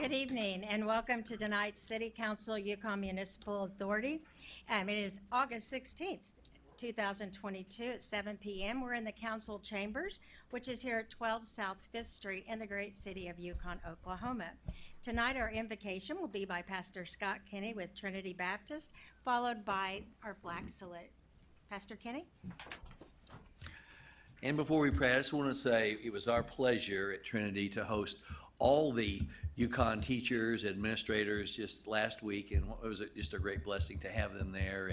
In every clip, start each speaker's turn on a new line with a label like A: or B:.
A: Good evening and welcome to tonight's City Council Yukon Municipal Authority. It is August 16th, 2022 at 7 p.m. We're in the council chambers, which is here at 12 South 5th Street in the great city of Yukon, Oklahoma. Tonight our invocation will be by Pastor Scott Kinney with Trinity Baptist, followed by our flag salute. Pastor Kinney?
B: And before we pray, I just want to say it was our pleasure at Trinity to host all the Yukon teachers, administrators just last week, and it was just a great blessing to have them there,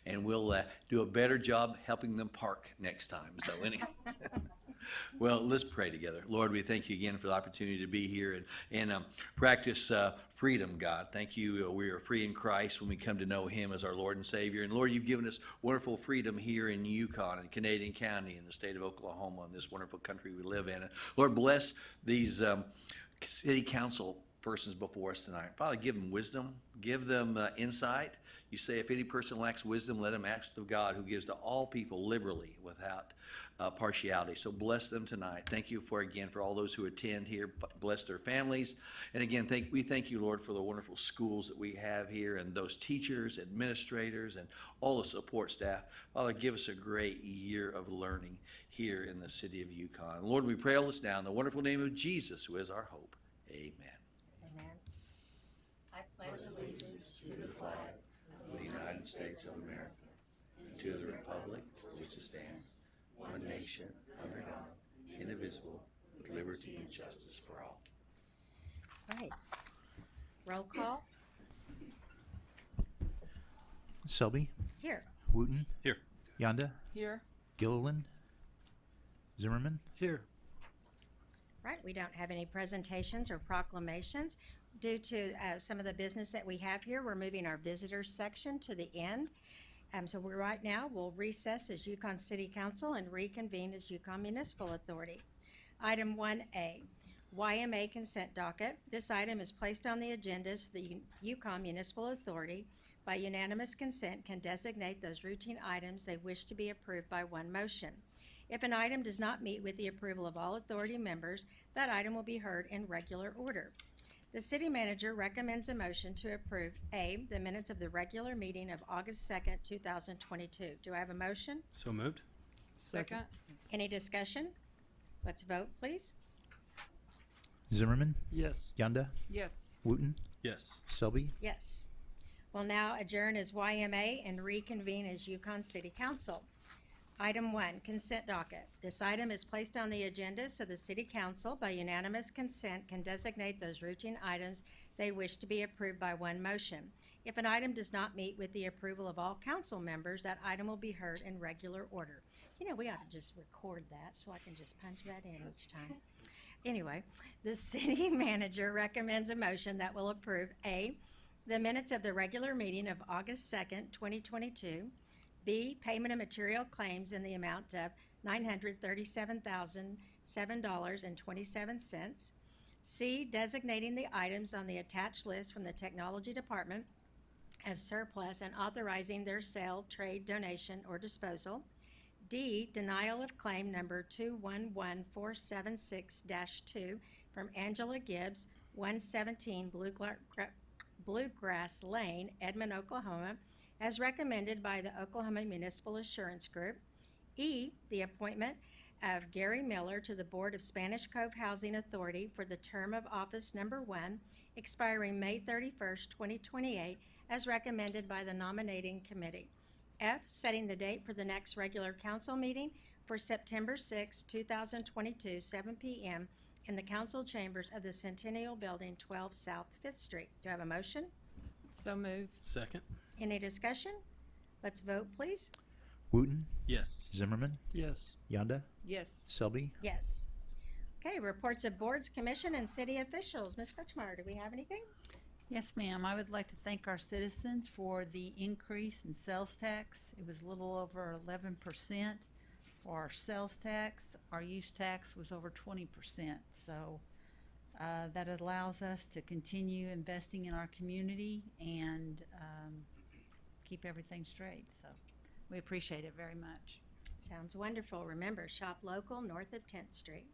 B: and we'll do a better job helping them park next time. So anyway. Well, let's pray together. Lord, we thank you again for the opportunity to be here and practice freedom, God. Thank you. We are free in Christ when we come to know him as our Lord and Savior. And Lord, you've given us wonderful freedom here in Yukon and Canadian County in the state of Oklahoma, in this wonderful country we live in. And Lord, bless these city council persons before us tonight. Father, give them wisdom, give them insight. You say if any person lacks wisdom, let him ask of God, who gives to all people liberally without partiality. So bless them tonight. Thank you for all those who attend here. Bless their families. And again, we thank you, Lord, for the wonderful schools that we have here and those teachers, administrators, and all the support staff. Father, give us a great year of learning here in the city of Yukon. Lord, we pray all this now in the wonderful name of Jesus, who is our hope. Amen.
A: Amen. I pledge allegiance
B: To the flag of the United States of America, and to the republic for which it stands, one nation, under God, indivisible, with liberty and justice for all.
A: Right. Roll call.
C: Selby,
A: Here.
C: Wooten,
D: Here.
C: Yonda,
E: Here.
C: Gilliland, Zimmerman.
D: Here.
A: Right, we don't have any presentations or proclamations. Due to some of the business that we have here, we're moving our visitors section to the end. So right now, we'll recess as Yukon City Council and reconvene as Yukon Municipal Authority. Item 1A, YMA consent docket. This item is placed on the agenda so the Yukon Municipal Authority, by unanimous consent, can designate those routine items they wish to be approved by one motion. If an item does not meet with the approval of all authority members, that item will be heard in regular order. The city manager recommends a motion to approve A, the minutes of the regular meeting of August 2nd, 2022. Do I have a motion?
D: So moved.
E: Second.
A: Any discussion? Let's vote, please.
C: Zimmerman,
D: Yes.
C: Yonda,
E: Yes.
C: Wooten,
D: Yes.
C: Selby.
A: Yes. We'll now adjourn as YMA and reconvene as Yukon City Council. Item 1, consent docket. This item is placed on the agenda so the City Council, by unanimous consent, can designate those routine items they wish to be approved by one motion. If an item does not meet with the approval of all council members, that item will be heard in regular order. You know, we ought to just record that so I can just punch that in each time. Anyway, the city manager recommends a motion that will approve A, the minutes of the regular meeting of August 2nd, 2022, B, payment of material claims in the amount of $937,007.27. C, designating the items on the attached list from the Technology Department as surplus and authorizing their sale, trade, donation, or disposal. D, denial of claim number 211476-2 from Angela Gibbs, 117 Bluegrass Lane, Edmond, Oklahoma, as recommended by the Oklahoma Municipal Assurance Group. E, the appointment of Gary Miller to the Board of Spanish Cove Housing Authority for the term of office number 1, expiring May 31st, 2028, as recommended by the nominating committee. F, setting the date for the next regular council meeting for September 6, 2022, 7 p.m. in the council chambers of the Centennial Building, 12 South 5th Street. Do I have a motion?
E: So moved.
D: Second.
A: Any discussion? Let's vote, please.
C: Wooten,
D: Yes.
C: Zimmerman,
D: Yes.
C: Yonda,
E: Yes.
C: Selby.
A: Yes. Okay, reports of boards, commission, and city officials. Ms. Kretschmeyer, do we have anything?
F: Yes, ma'am. I would like to thank our citizens for the increase in sales tax. It was a little over 11% for our sales tax. Our use tax was over 20%. So that allows us to continue investing in our community and keep everything straight. So we appreciate it very much.
A: Sounds wonderful. Remember, shop local north of 10th Street.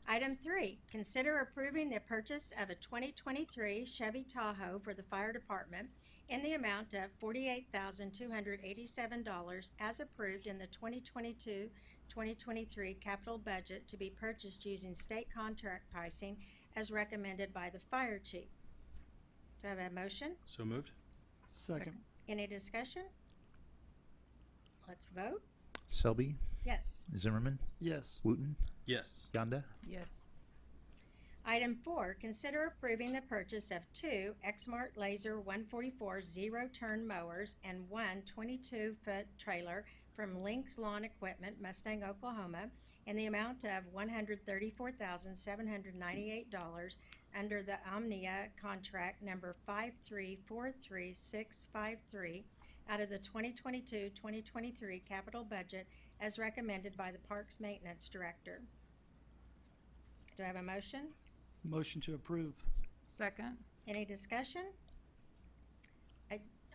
A: Item 3, consider approving the purchase of a 2023 Chevy Tahoe for the fire department in the amount of $48,287 as approved in the 2022-2023 capital budget to be purchased using state contract pricing as recommended by the fire chief. Do I have a motion?
D: So moved.
E: Second.
A: Any discussion? Let's vote.
C: Selby,
A: Yes.
C: Zimmerman,
E: Yes.
C: Wooten,
D: Yes.
C: Yonda,
E: Yes.
A: Item 4, consider approving the purchase of 2 Exmart Laser 144 zero-turn mowers and one 22-foot trailer from Lynx Lawn Equipment, Mustang, Oklahoma, in the amount of $134,798 under the Omnia contract number 5343653 out of the 2022-2023 capital budget as recommended by the Parks Maintenance Director. Do I have a motion?
E: Motion to approve. Second.
A: Any discussion?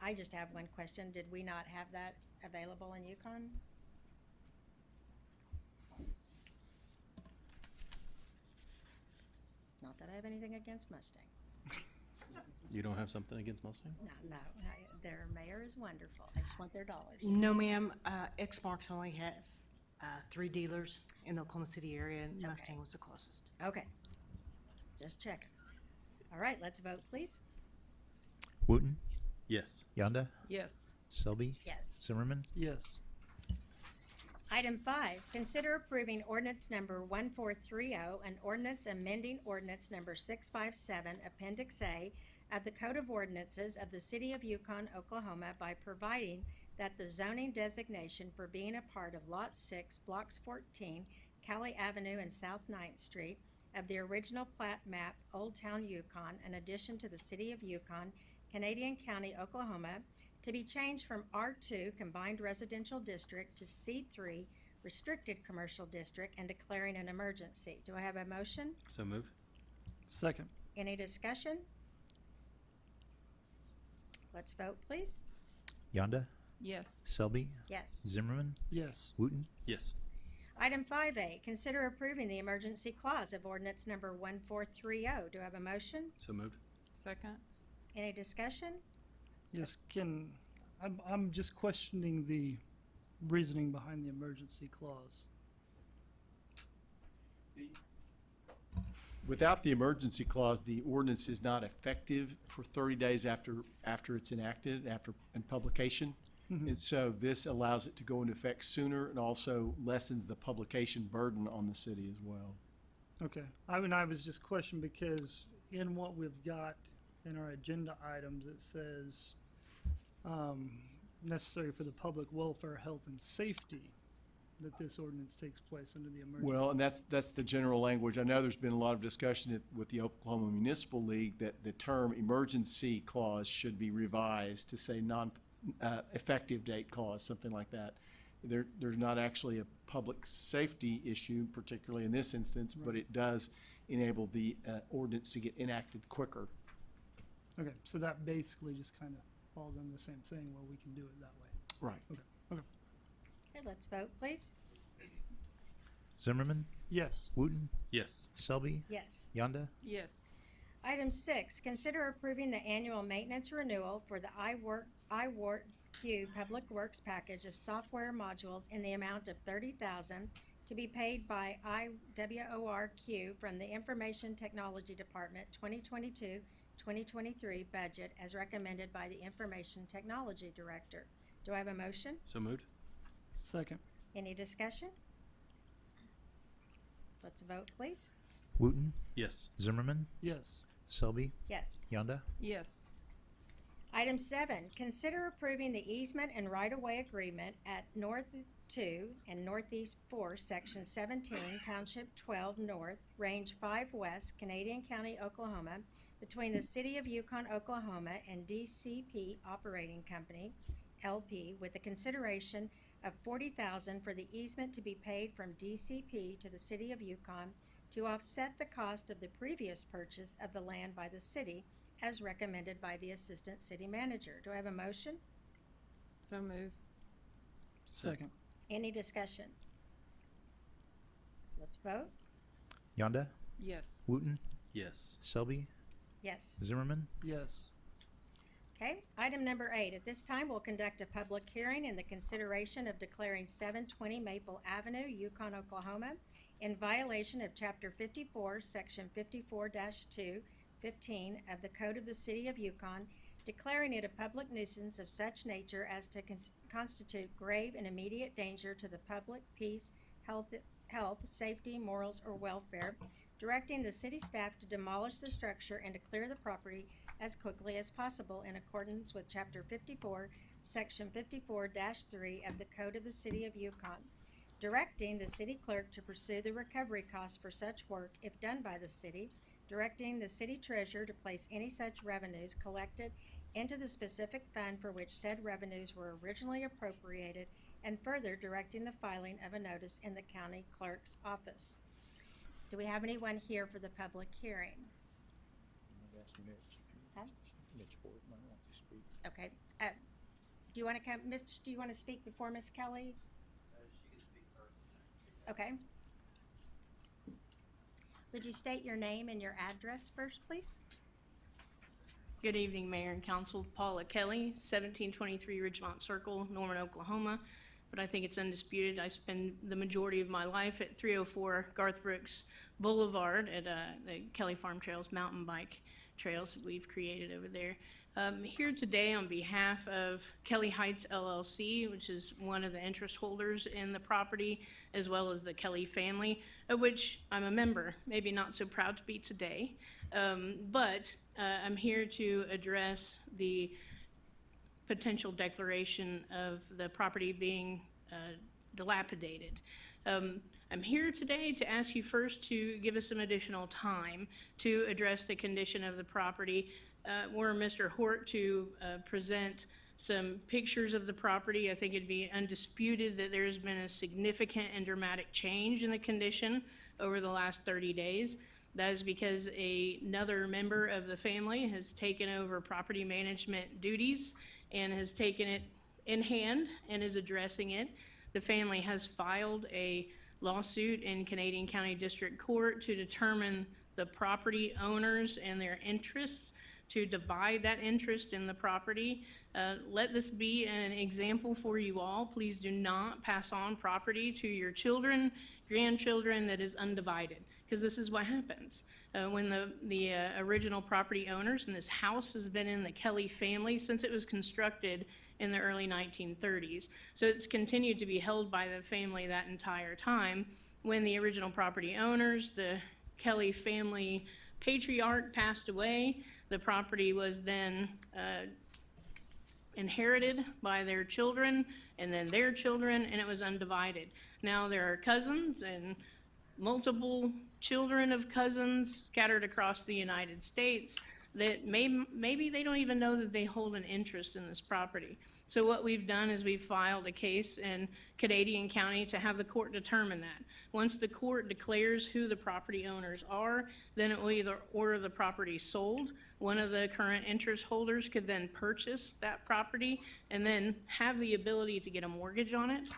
A: I just have one question. Did we not have that available in Yukon? Not that I have anything against Mustang.
D: You don't have something against Mustang?
A: No, their mayor is wonderful. I just want their dollars.
G: No, ma'am. Xmarks only has 3 dealers in the Oklahoma City area, and
A: Okay.
G: Mustang was the closest.
A: Okay. Just checking. All right, let's vote, please.
C: Wooten,
D: Yes.
C: Yonda,
E: Yes.
C: Selby,
A: Yes.
C: Zimmerman,
E: Yes.
A: Item 5, consider approving ordinance number 1430, an ordinance amending ordinance number 657, Appendix A of the Code of Ordinances of the City of Yukon, Oklahoma by providing that the zoning designation for being a part of Lot 6, Blocks 14, Cali Avenue and South 9th Street of the original plat map, Old Town Yukon, in addition to the City of Yukon, Canadian County, Oklahoma, to be changed from R2 Combined Residential District to C3 Restricted Commercial District and declaring an emergency. Do I have a motion?
D: So moved.
E: Second.
A: Any discussion? Let's vote, please.
C: Yonda,
E: Yes.
C: Selby,
A: Yes.
C: Zimmerman,
E: Yes.
C: Wooten,
D: Yes.
A: Item 5A, consider approving the emergency clause of ordinance number 1430. Do I have a motion?
D: So moved.
E: Second.
A: Any discussion?
H: Yes, I'm just questioning the reasoning behind the emergency clause.
I: Without the emergency clause, the ordinance is not effective for 30 days after it's enacted, in publication.
H: Mhm.
I: And so this allows it to go into effect sooner and also lessens the publication burden on the city as well.
H: Okay, I was just questioning because in what we've got in our agenda items, it says necessary for the public welfare, health, and safety that this ordinance takes place under the emergency.
I: Well, and that's the general language. I know there's been a lot of discussion with the Oklahoma Municipal League that the term emergency clause should be revised to say effective date clause, something like that. There's not actually a public safety issue, particularly in this instance, but it does enable the ordinance to get enacted quicker.
H: Okay, so that basically just kind of falls under the same thing where we can do it that way.
I: Right.
A: Okay, let's vote, please.
C: Zimmerman,
H: Yes.
C: Wooten,
D: Yes.
C: Selby,
A: Yes.
C: Yonda,
E: Yes.
A: Item 6, consider approving the annual maintenance renewal for the iWorkQ Public Works package of software modules in the amount of $30,000 to be paid by iWorkQ from the Information Technology Department 2022-2023 budget as recommended by the Information Technology Director. Do I have a motion?
D: So moved.
H: Second.
A: Any discussion? Let's vote, please.
C: Wooten,
D: Yes.
C: Zimmerman,
H: Yes.
C: Selby,
A: Yes.
C: Yonda,
E: Yes.
A: Item 7, consider approving the easement and right-of-way agreement at North 2 and Northeast 4, Section 17, Township 12 North, Range 5 West, Canadian County, Oklahoma, between the City of Yukon, Oklahoma and DCP Operating Company, LP, with the consideration of $40,000 for the easement to be paid from DCP to the City of Yukon to offset the cost of the previous purchase of the land by the city as recommended by the Assistant City Manager. Do I have a motion?
E: So move.
H: Second.
A: Any discussion? Let's vote.
C: Yonda,
E: Yes.
C: Wooten,
D: Yes.
C: Selby,
A: Yes.
C: Zimmerman,
H: Yes.
A: Okay, item number 8. At this time, we'll conduct a public hearing in the consideration of declaring 720 Maple Avenue, Yukon, Oklahoma, in violation of Chapter 54, Section 54-2, 15 of the Code of the City of Yukon, declaring it a public nuisance of such nature as to constitute grave and immediate danger to the public peace, health, safety, morals, or welfare, directing the city staff to demolish the structure and to clear the property as quickly as possible in accordance with Chapter 54, Section 54-3 of the Code of the City of Yukon, directing the city clerk to pursue the recovery costs for such work if done by the city, directing the city treasurer to place any such revenues collected into the specific fund for which said revenues were originally appropriated, and further directing the filing of a notice in the county clerk's office. Do we have anyone here for the public hearing? Huh? Okay, do you wanna come, Mitch, do you wanna speak before Miss Kelly?
B: She can speak first.
A: Okay. Would you state your name and your address first, please?
J: Good evening, Mayor and Council. Paula Kelly, 1723 Ridgemont Circle, Norman, Oklahoma. But I think it's undisputed. I spend the majority of my life at 304 Garth Brooks Boulevard at the Kelly Farm Trails mountain bike trails that we've created over there. Here today on behalf of Kelly Heights LLC, which is one of the interest holders in the property, as well as the Kelly family, of which I'm a member, maybe not so proud to be today. But I'm here to address the potential declaration of the property being dilapidated. I'm here today to ask you first to give us some additional time to address the condition of the property. Were Mr. Hort to present some pictures of the property, I think it'd be undisputed that there's been a significant and dramatic change in the condition over the last 30 days. That is because another member of the family has taken over property management duties and has taken it in hand and is addressing it. The family has filed a lawsuit in Canadian County District Court to determine the property owners and their interests, to divide that interest in the property. Let this be an example for you all. Please do not pass on property to your children, grandchildren that is undivided, because this is what happens. When the original property owners, and this house has been in the Kelly family since it was constructed in the early 1930s. So it's continued to be held by the family that entire time. When the original property owners, the Kelly family patriarch, passed away, the property was then inherited by their children and then their children, and it was undivided. Now there are cousins and multiple children of cousins scattered across the United States that maybe they don't even know that they hold an interest in this property. So what we've done is we've filed a case in Canadian County to have the court determine that. Once the court declares who the property owners are, then it will either order the property sold. One of the current interest holders could then purchase that property and then have the ability to get a mortgage on it,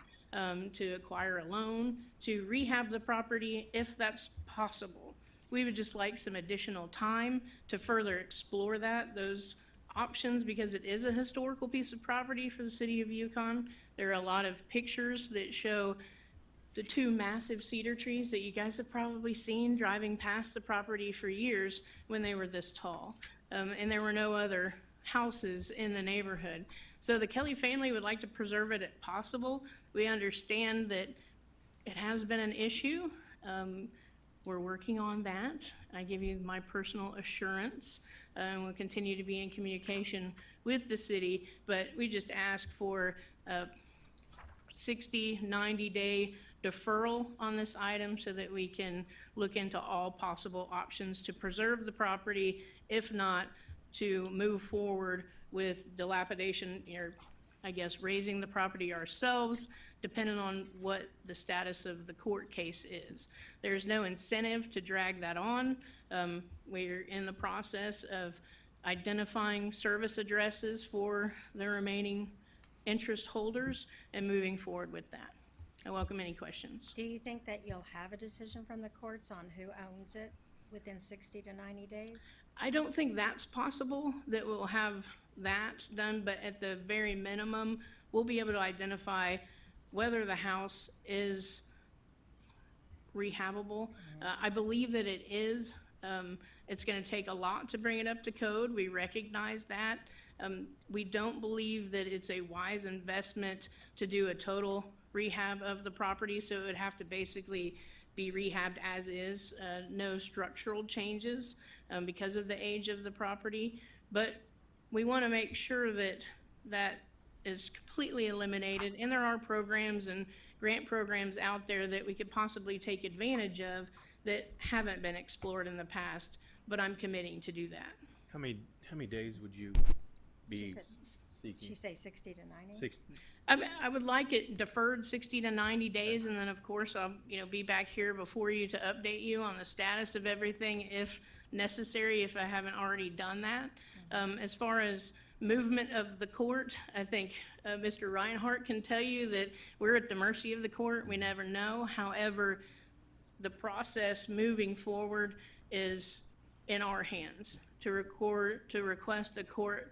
J: to acquire a loan, to rehab the property if that's possible. We would just like some additional time to further explore those options, because it is a historical piece of property for the city of Yukon. There are a lot of pictures that show the two massive cedar trees that you guys have probably seen driving past the property for years when they were this tall. And there were no other houses in the neighborhood. So the Kelly family would like to preserve it if possible. We understand that it has been an issue. We're working on that. I give you my personal assurance. We'll continue to be in communication with the city, but we just ask for a 60, 90-day deferral on this item so that we can look into all possible options to preserve the property, if not to move forward with dilapidation, or I guess raising the property ourselves, depending on what the status of the court case is. There's no incentive to drag that on. We're in the process of identifying service addresses for the remaining interest holders and moving forward with that. I welcome any questions.
A: Do you think that you'll have a decision from the courts on who owns it within 60 to 90 days?
J: I don't think that's possible, that we'll have that done, but at the very minimum, we'll be able to identify whether the house is rehabable. I believe that it is. It's gonna take a lot to bring it up to code. We recognize that. We don't believe that it's a wise investment to do a total rehab of the property, so it would have to basically be rehabbed as is, no structural changes, because of the age of the property. But we wanna make sure that that is completely eliminated, and there are programs and grant programs out there that we could possibly take advantage of that haven't been explored in the past, but I'm committing to do that.
D: How many days would you be
A: She said-
D: seeking?
A: She say 60 to 90?
J: I would like it deferred 60 to 90 days, and then, of course, I'll, be back here before you to update you on the status of everything if necessary, if I haven't already done that. As far as movement of the court, I think Mr. Reinhardt can tell you that we're at the mercy of the court. We never know. However, the process moving forward is in our hands to request the court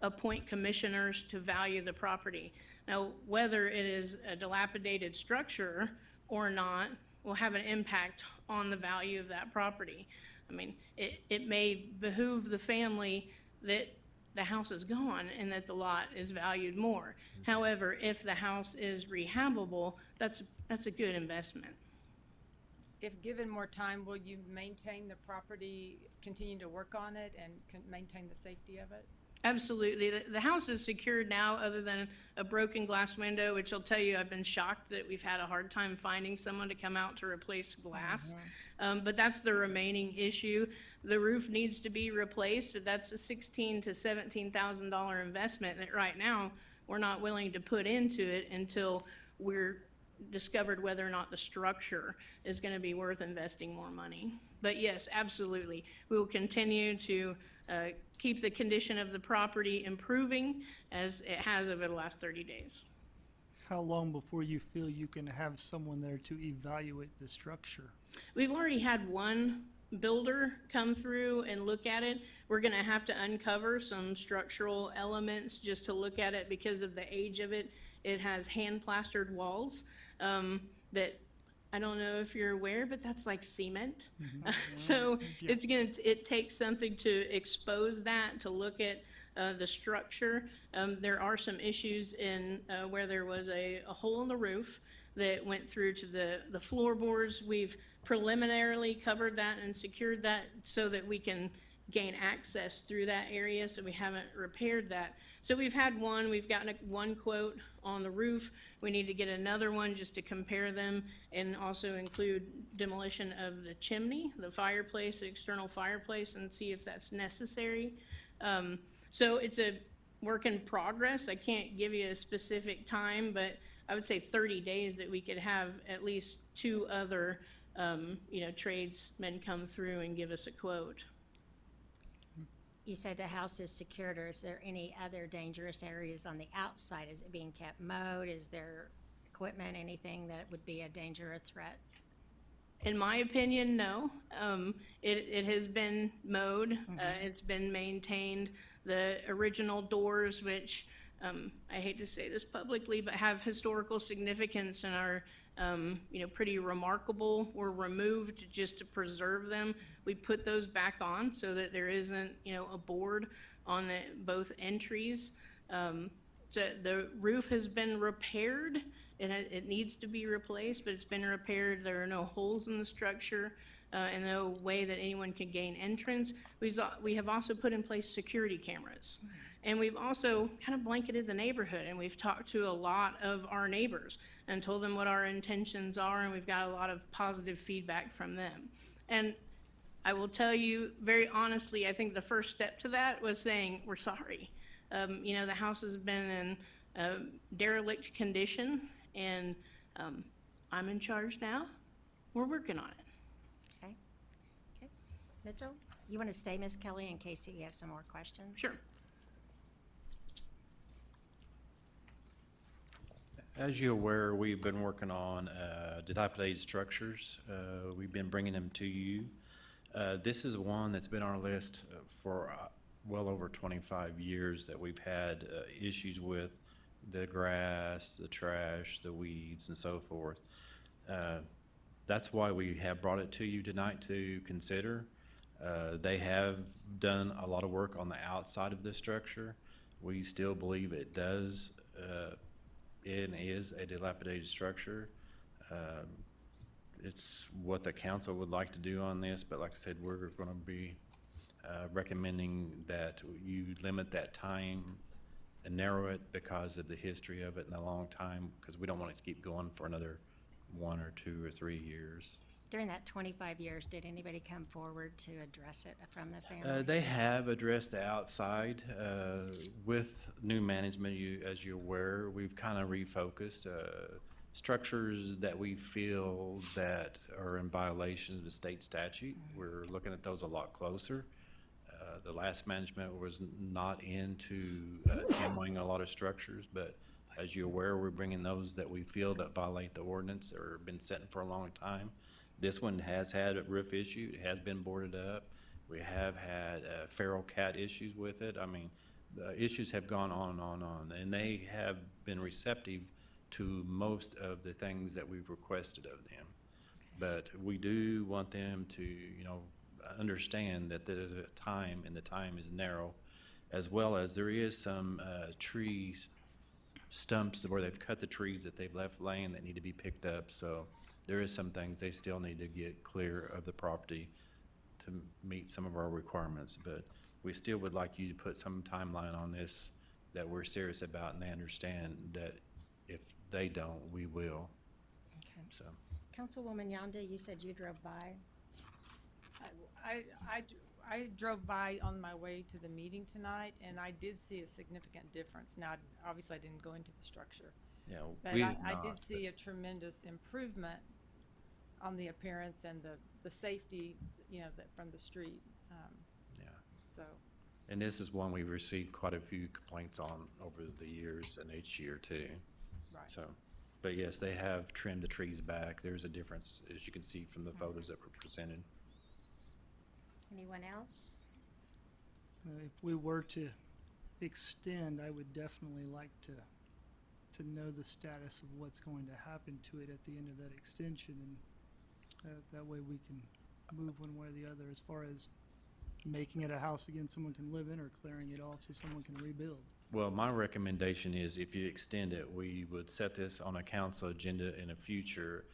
J: appoint commissioners to value the property. Now, whether it is a dilapidated structure or not will have an impact on the value of that property. I mean, it may behoove the family that the house is gone and that the lot is valued more. However, if the house is rehabable, that's a good investment.
E: If given more time, will you maintain the property, continue to work on it, and maintain the safety of it?
J: Absolutely. The house is secured now, other than a broken glass window, which I'll tell you, I've been shocked that we've had a hard time finding someone to come out to replace glass. But that's the remaining issue. The roof needs to be replaced, but that's a $16,000 to $17,000 investment that right now we're not willing to put into it until we're discovered whether or not the structure is going to be worth investing more money. But yes, absolutely. We will continue to keep the condition of the property improving as it has over the last 30 days.
H: How long before you feel you can have someone there to evaluate the structure?
J: We've already had one builder come through and look at it. We're gonna have to uncover some structural elements just to look at it because of the age of it. It has hand plastered walls that I don't know if you're aware, but that's like cement. So
H: Yeah.
J: it takes something to expose that, to look at the structure. There are some issues in where there was a hole in the roof that went through to the floorboards. We've preliminarily covered that and secured that so that we can gain access through that area, so we haven't repaired that. So we've gotten one quote on the roof. We need to get another one just to compare them and also include demolition of the chimney, the fireplace, the external fireplace, and see if that's necessary. So it's a work in progress. I can't give you a specific time, but I would say 30 days that we could have at least two other, tradesmen come through and give us a quote.
A: You said the house is secured, or is there any other dangerous areas on the outside? Is it being kept mowed? Is there equipment, anything that would be a danger or threat?
J: In my opinion, no. It has been mowed. It's been maintained. The original doors, which I hate to say this publicly, but have historical significance and are pretty remarkable, were removed just to preserve them. We put those back on so that there isn't a board on both entries. So the roof has been repaired and it needs to be replaced, but it's been repaired. There are no holes in the structure and no way that anyone can gain entrance. We have also put in place security cameras. And we've also kind of blanketed the neighborhood, and we've talked to a lot of our neighbors and told them what our intentions are, and we've got a lot of positive feedback from them. And I will tell you very honestly, I think the first step to that was saying, we're sorry. The house has been in a derelict condition, and I'm in charge now. We're working on it.
A: Okay. Mitchell, you want to stay, Ms. Kelly, in case he has some more questions?
J: Sure.
D: As you're aware, we've been working on dilapidated structures. We've been bringing them to you. This is one that's been on our list for well over 25 years that we've had issues with the grass, the trash, the weeds, and so forth. That's why we have brought it to you tonight to consider. They have done a lot of work on the outside of this structure. We still believe it does and is a dilapidated structure. It's what the council would like to do on this, but like I said, we're going to be recommending that you limit that time and narrow it because of the history of it and the long time, because we don't want it to keep going for another 1 or 2 or 3 years.
A: During that 25 years, did anybody come forward to address it from the family?
D: They have addressed the outside with new management. As you're aware, we've kind of refocused structures that we feel that are in violation of the state statute. We're looking at those a lot closer. The last management was not into demoing a lot of structures, but as you're aware, we're bringing those that we feel that violate the ordinance or been sitting for a long time. This one has had a roof issue. It has been boarded up. We have had feral cat issues with it. I mean, the issues have gone on, and they have been receptive to most of the things that we've requested of them. But we do want them to, understand that there's a time, and the time is narrow, as well as there is some trees, stumps where they've cut the trees that they've left laying that need to be picked up. So there is some things they still need to get clear of the property to meet some of our requirements. But we still would like you to put some timeline on this that we're serious about, and they understand that if they don't, we will.
A: Okay.
D: So.
A: Councilwoman Yonda, you said you drove by.
E: I drove by on my way to the meeting tonight, and I did see a significant difference. Now, obviously, I didn't go into the structure,
D: Yeah,
E: but
D: we
E: I did see a tremendous improvement on the appearance and the safety, that from the street.
D: Yeah.
E: So,
D: And this is one we've received quite a few complaints on over the years and each year too.
E: right.
D: So, but yes, they have trimmed the trees back. There's a difference, as you can see from the photos that were presented.
A: Anyone else?
H: If we were to extend, I would definitely like to know the status of what's going to happen to it at the end of that extension, and that way we can move one way or the other as far as making it a house again someone can live in, or clearing it off so someone can rebuild.
D: Well, my recommendation is if you extend it, we would set this on a council agenda in a future,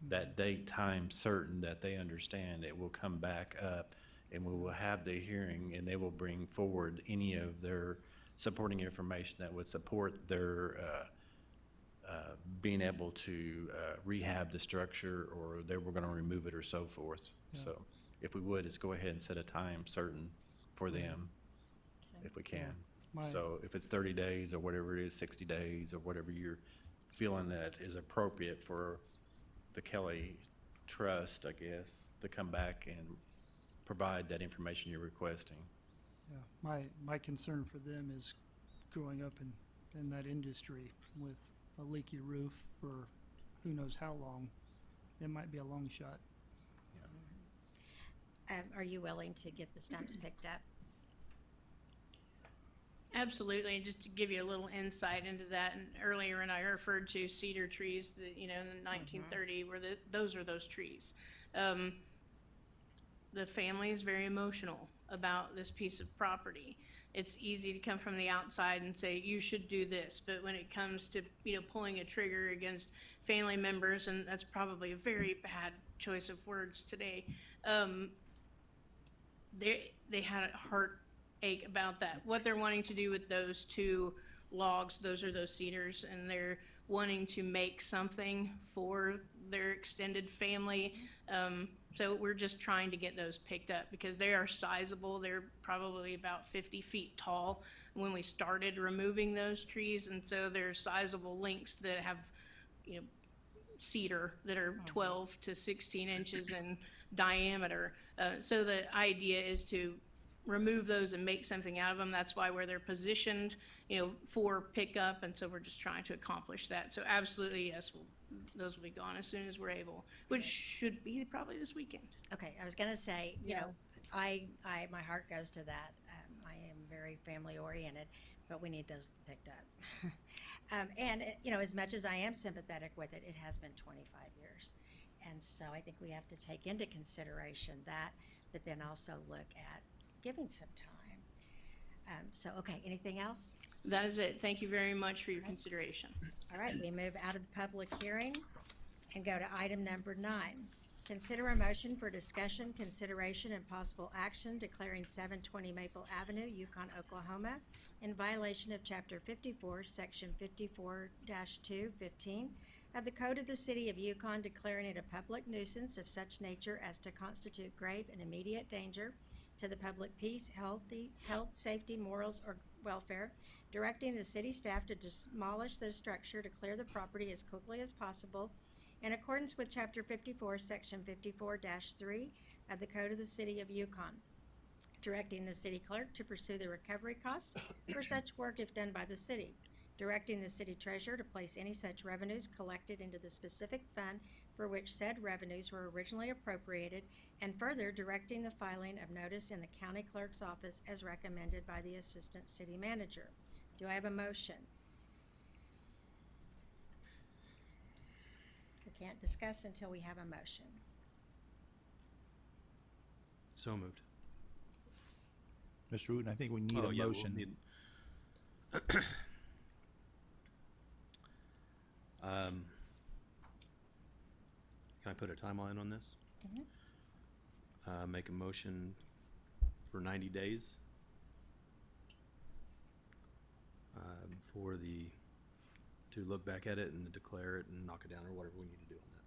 D: that date, time certain that they understand it will come back up, and we will have the hearing, and they will bring forward any of their supporting information that would support their being able to rehab the structure, or they were going to remove it or so forth.
H: Yeah.
D: So if we would, let's go ahead and set a time certain for them if we can. So if it's 30 days or whatever it is, 60 days or whatever you're feeling that is appropriate for the Kelly Trust, I guess, to come back and provide that information you're requesting.
H: Yeah, my concern for them is growing up in that industry with a leaky roof for who knows how long. It might be a long shot.
A: Are you willing to get the stumps picked up?
J: Absolutely. Just to give you a little insight into that, and earlier when I referred to cedar trees that, in the 1930, where those are those trees. The family is very emotional about this piece of property. It's easy to come from the outside and say, you should do this, but when it comes to, pulling a trigger against family members, and that's probably a very bad choice of words today, they had a heartache about that. What they're wanting to do with those two logs, those are those cedars, and they're wanting to make something for their extended family. So we're just trying to get those picked up because they are sizable. They're probably about 50 feet tall when we started removing those trees, and so they're sizable links that have, cedar that are 12 to 16 inches in diameter. So the idea is to remove those and make something out of them. That's why where they're positioned, for pickup, and so we're just trying to accomplish that. So absolutely, yes, those will be gone as soon as we're able, which should be probably this weekend.
A: Okay, I was gonna say,
J: Yeah.
A: my heart goes to that. I am very family oriented, but we need those picked up. And, as much as I am sympathetic with it, it has been 25 years. And so I think we have to take into consideration that, but then also look at giving some time. Okay, anything else?
J: That is it. Thank you very much for your consideration.
A: All right, we move out of the public hearing and go to item number 9. Consider a motion for discussion, consideration, and possible action declaring 720 Maple Avenue, Yukon, Oklahoma, in violation of Chapter 54, Section 54-215 of the Code of the City of Yukon, declaring it a public nuisance of such nature as to constitute grave and immediate danger to the public peace, health, safety, morals, or welfare, directing the city staff to demolish the structure to clear the property as quickly as possible in accordance with Chapter 54, Section 54-3 of the Code of the City of Yukon, directing the city clerk to pursue the recovery costs for such work if done by the city, directing the city treasurer to place any such revenues collected into the specific fund for which said revenues were originally appropriated, and further directing the filing of notice in the county clerk's office as recommended by the assistant city manager. Do I have a motion? We can't discuss until we have a motion.
K: So moved.
C: Mr. Wooten, I think we need
K: Oh,
C: a
K: yeah, we'll
C: motion.
K: need- Can I put a timeline on this? Make a motion for 90 days to look back at it and declare it and knock it down or whatever we need to do on that.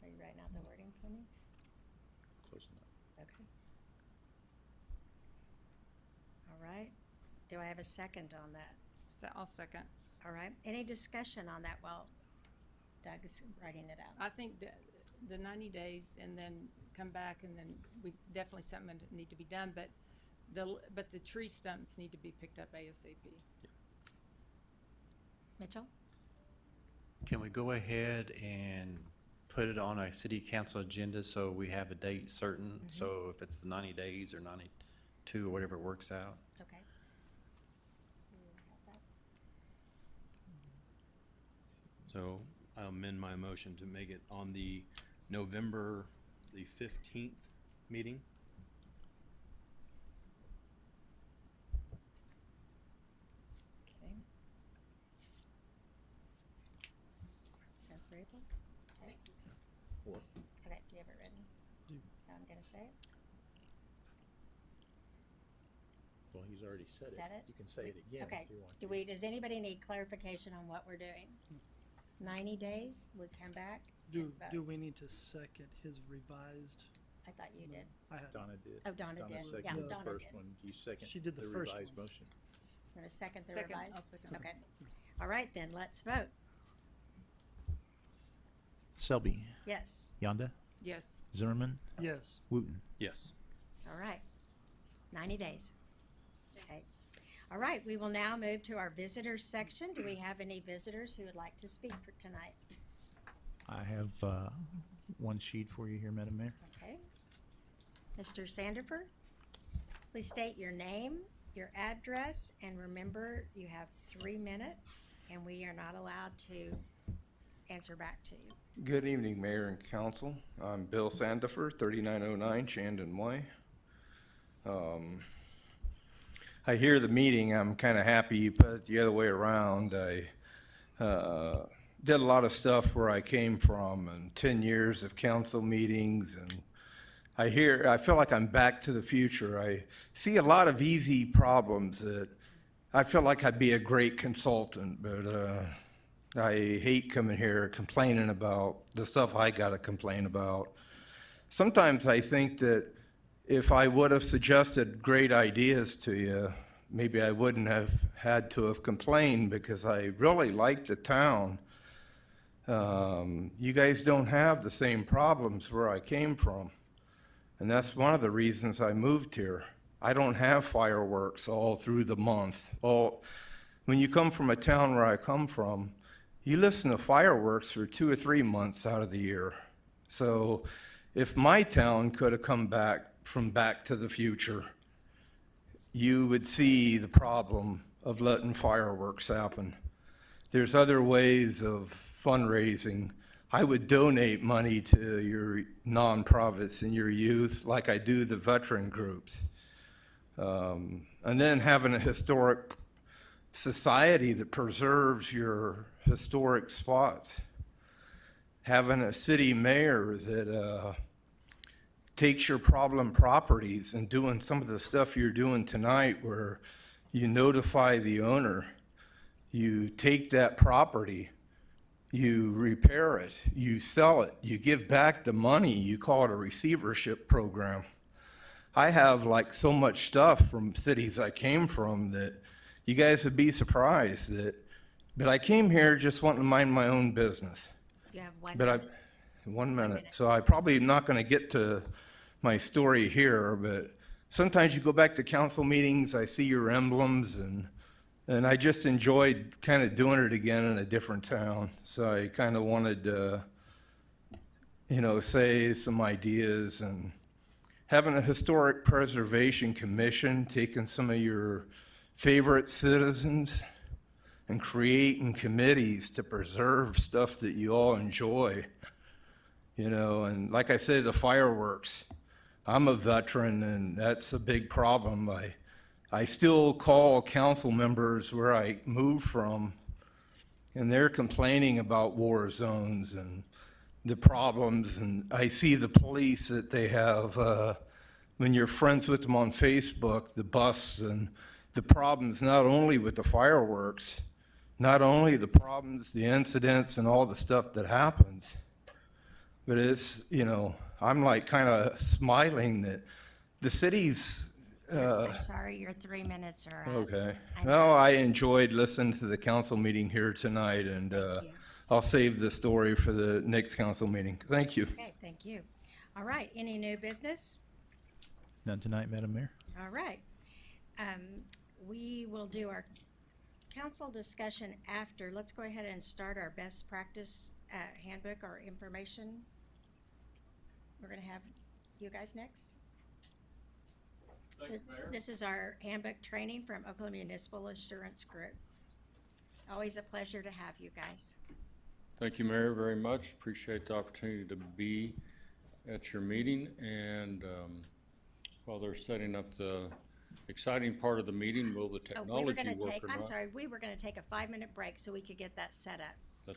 A: Are you writing out the wording for me?
C: Close enough.
A: Okay. All right. Do I have a second on that?
E: So I'll second.
A: All right. Any discussion on that while Doug's writing it out?
E: I think the 90 days and then come back, and then we definitely something that need to be done, but the tree stumps need to be picked up ASAP.
A: Mitchell?
D: Can we go ahead and put it on a city council agenda so we have a date certain? So if it's the 90 days or 92 or whatever it works out.
A: Okay. You have that?
K: So I'll amend my motion to make it on the November the 15th meeting.
A: Okay. Is that agreeable? Okay.
C: Or-
A: Okay, do you have it written?
H: Do.
A: I'm gonna say it.
C: Well, he's already said it.
A: Said it?
C: You can say it again
A: Okay.
C: if you want
A: Do
C: to.
A: we, does anybody need clarification on what we're doing? 90 days, we come back?
H: Do,
A: and vote.
H: do we need to second his revised?
A: I thought you did.
H: I had,
C: Donna did.
A: Oh, Donna did. Yeah,
C: seconded the
A: Donna
C: first
A: did.
C: one. You second
H: She did the
C: the
H: first
C: revised
H: one.
C: motion.
A: Want to second the
E: Second,
A: revised?
E: I'll second.
A: Okay. All right, then, let's vote.
C: Selby,
A: Yes.
C: Yonda,
E: Yes.
C: Zimmerman,
H: yes.
C: Wooten.
K: Yes.
A: All right. 90 days. Okay. All right, we will now move to our visitors section. Do we have any visitors who would like to speak for tonight?
C: I have one sheet for you here, Madam Mayor.
A: Okay. Mr. Sandifer, please state your name, your address, and remember you have 3 minutes, and we are not allowed to answer back to you.
L: Good evening, Mayor and Council. I'm Bill Sandifer, 3909 Shandon Way. I hear the meeting. I'm kind of happy you put it the other way around. I did a lot of stuff where I came from and 10 years of council meetings, and I feel like I'm back to the future. I see a lot of easy problems that I feel like I'd be a great consultant, but I hate coming here complaining about the stuff I gotta complain about. Sometimes I think that if I would have suggested great ideas to you, maybe I wouldn't have had to have complained, because I really like the town. You guys don't have the same problems where I came from, and that's one of the reasons I moved here. I don't have fireworks all through the month. When you come from a town where I come from, you listen to fireworks for 2 or 3 months out of the year. So if my town could have come back from Back to the Future, you would see the problem of letting fireworks happen. There's other ways of fundraising. I would donate money to your nonprofits and your youth like I do the veteran groups. And then having a historic society that preserves your historic spots. Having a city mayor that takes your problem properties and doing some of the stuff you're doing tonight where you notify the owner, you take that property, you repair it, you sell it, you give back the money, you call it a receivership program. I have like so much stuff from cities I came from that you guys would be surprised but I came here just wanting to mind my own business.
A: You have one.
L: But 1 minute. So I probably not going to get to my story here, but sometimes you go back to council meetings, I see your emblems, and I just enjoyed kind of doing it again in a different town. So I kind of wanted to, say some ideas, and having a historic preservation commission, taking some of your favorite citizens and creating committees to preserve stuff that you all enjoy, and like I said, the fireworks. I'm a veteran, and that's a big problem. I still call council members where I moved from, and they're complaining about war zones and the problems, and I see the police that they have, when you're friends with them on Facebook, the bus and the problems, not only with the fireworks, not only the problems, the incidents, and all the stuff that happens, but it's, I'm like kind of smiling that the city's.
A: I'm sorry, your 3 minutes are up.
L: Okay.
A: I know.
L: Well, I enjoyed listening to the council meeting here tonight, and
A: Thank you.
L: I'll save the story for the next council meeting. Thank you.
A: Okay, thank you. All right, any new business?
C: None tonight, Madam Mayor?
A: All right. We will do our council discussion after. Let's go ahead and start our best practice handbook or information. We're gonna have you guys next. This is our handbook training from Oklahoma Municipal Assurance Group. Always a pleasure to have you guys.
M: Thank you, Mayor, very much. Appreciate the opportunity to be at your meeting. And while they're setting up the exciting part of the meeting, will the technology work or not?
A: I'm sorry, we were gonna take a 5-minute break so we could get that set up.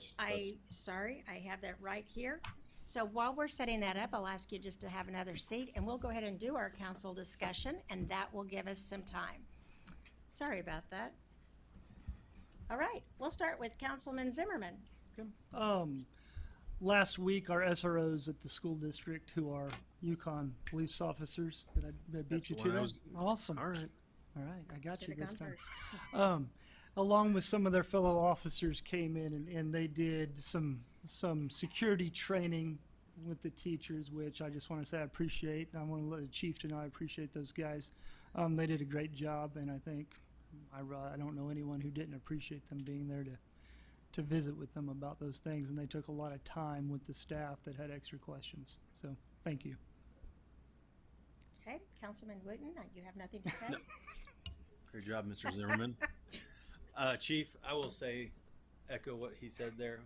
A: Sorry, I have that right here. So while we're setting that up, I'll ask you just to have another seat, and we'll go ahead and do our council discussion, and that will give us some time. Sorry about that. All right, we'll start with Councilman Zimmerman.
H: Last week, our SROs at the school district, who are Yukon police officers, did I beat you to that? Awesome. All right, I got you
A: Should've
H: this
A: gone
H: time.
A: first.
H: Along with some of their fellow officers came in and they did some security training with the teachers, which I just want to say I appreciate. I want to let the chief to know I appreciate those guys. They did a great job, and I think I don't know anyone who didn't appreciate them being there to visit with them about those things, and they took a lot of time with the staff that had extra questions. So thank you.
A: Okay, Councilman Wooten, you have nothing to say?
K: Great job, Mr. Zimmerman. Chief, I will say, echo what he said there.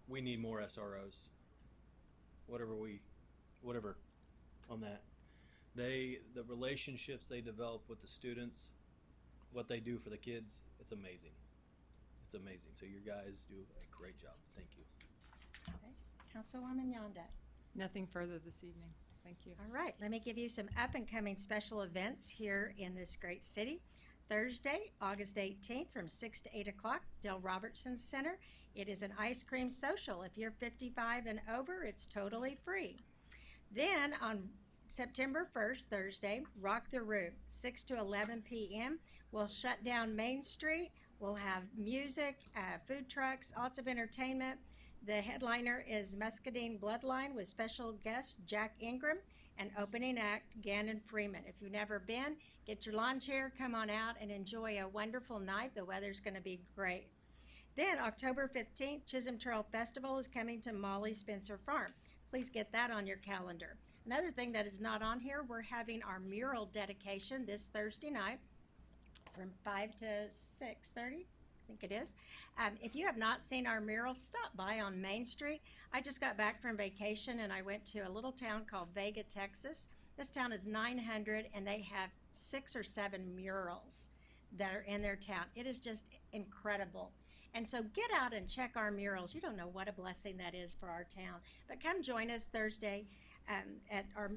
K: We need more SROs. Whatever on that. The relationships they develop with the students, what they do for the kids, it's amazing. It's amazing. So your guys do a great job. Thank you.
A: Okay, Councilwoman Yonda.
E: Nothing further this evening. Thank you.
A: All right, let me give you some up-and-coming special events here in this great city. Thursday, August 18th from 6 to 8 o'clock, Del Robertson Center. It is an ice cream social. If you're 55 and over, it's totally free. Then on September 1st, Thursday, Rock the Roof, 6 to 11 p.m. We'll shut down Main Street. We'll have music, food trucks, lots of entertainment. The headliner is Muscadine Bloodline with special guest Jack Ingram. and opening act, Gannon Freeman. If you've never been, get your lawn chair, come on out and enjoy a wonderful night. The weather's going to be great. Then October 15th, Chisholm Trail Festival is coming to Molly Spencer Farm. Please get that on your calendar. Another thing that is not on here, we're having our mural dedication this Thursday night from 5 to 6:30, I think it is. If you have not seen our mural, stop by on Main Street. I just got back from vacation and I went to a little town called Vega, Texas. This town is 900 and they have 6 or 7 murals that are in their town. It is just incredible. And so get out and check our murals. You don't know what a blessing that is for our town. But come join us Thursday at our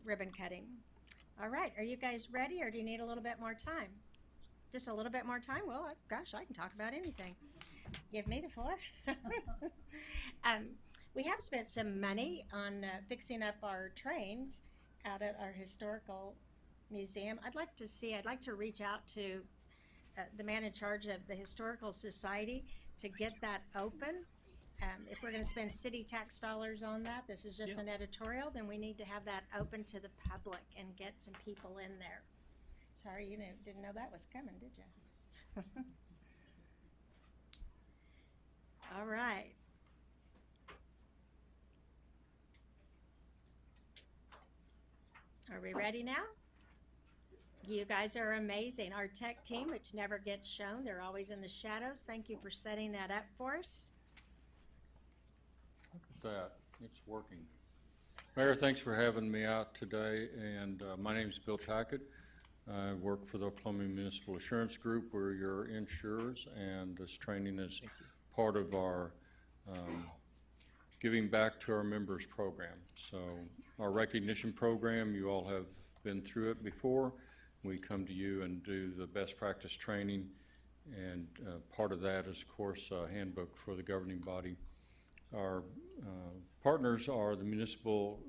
A: ribbon cutting. All right, are you guys ready or do you need a little bit more time? Just a little bit more time? Well, gosh, I can talk about anything. Give me the floor. We have spent some money on fixing up our trains out at our historical museum. I'd like to reach out to the man in charge of the Historical Society to get that open. If we're going to spend city tax dollars on that, this is just an editorial, then we need to have that open to the public and get some people in there. Sorry, you didn't know that was coming, did you? All right. Are we ready now? You guys are amazing. Our tech team, which never gets shown, they're always in the shadows. Thank you for setting that up for us.
M: Look at that, it's working. Mayor, thanks for having me out today, and my name's Bill Tackett. I work for the Oklahoma Municipal Assurance Group. We're your insurers, and this training is part of our Giving Back to Our Members program. So our recognition program, you all have been through it before. We come to you and do the best practice training, and part of that is, of course, a handbook for the governing body. Our partners are the municipal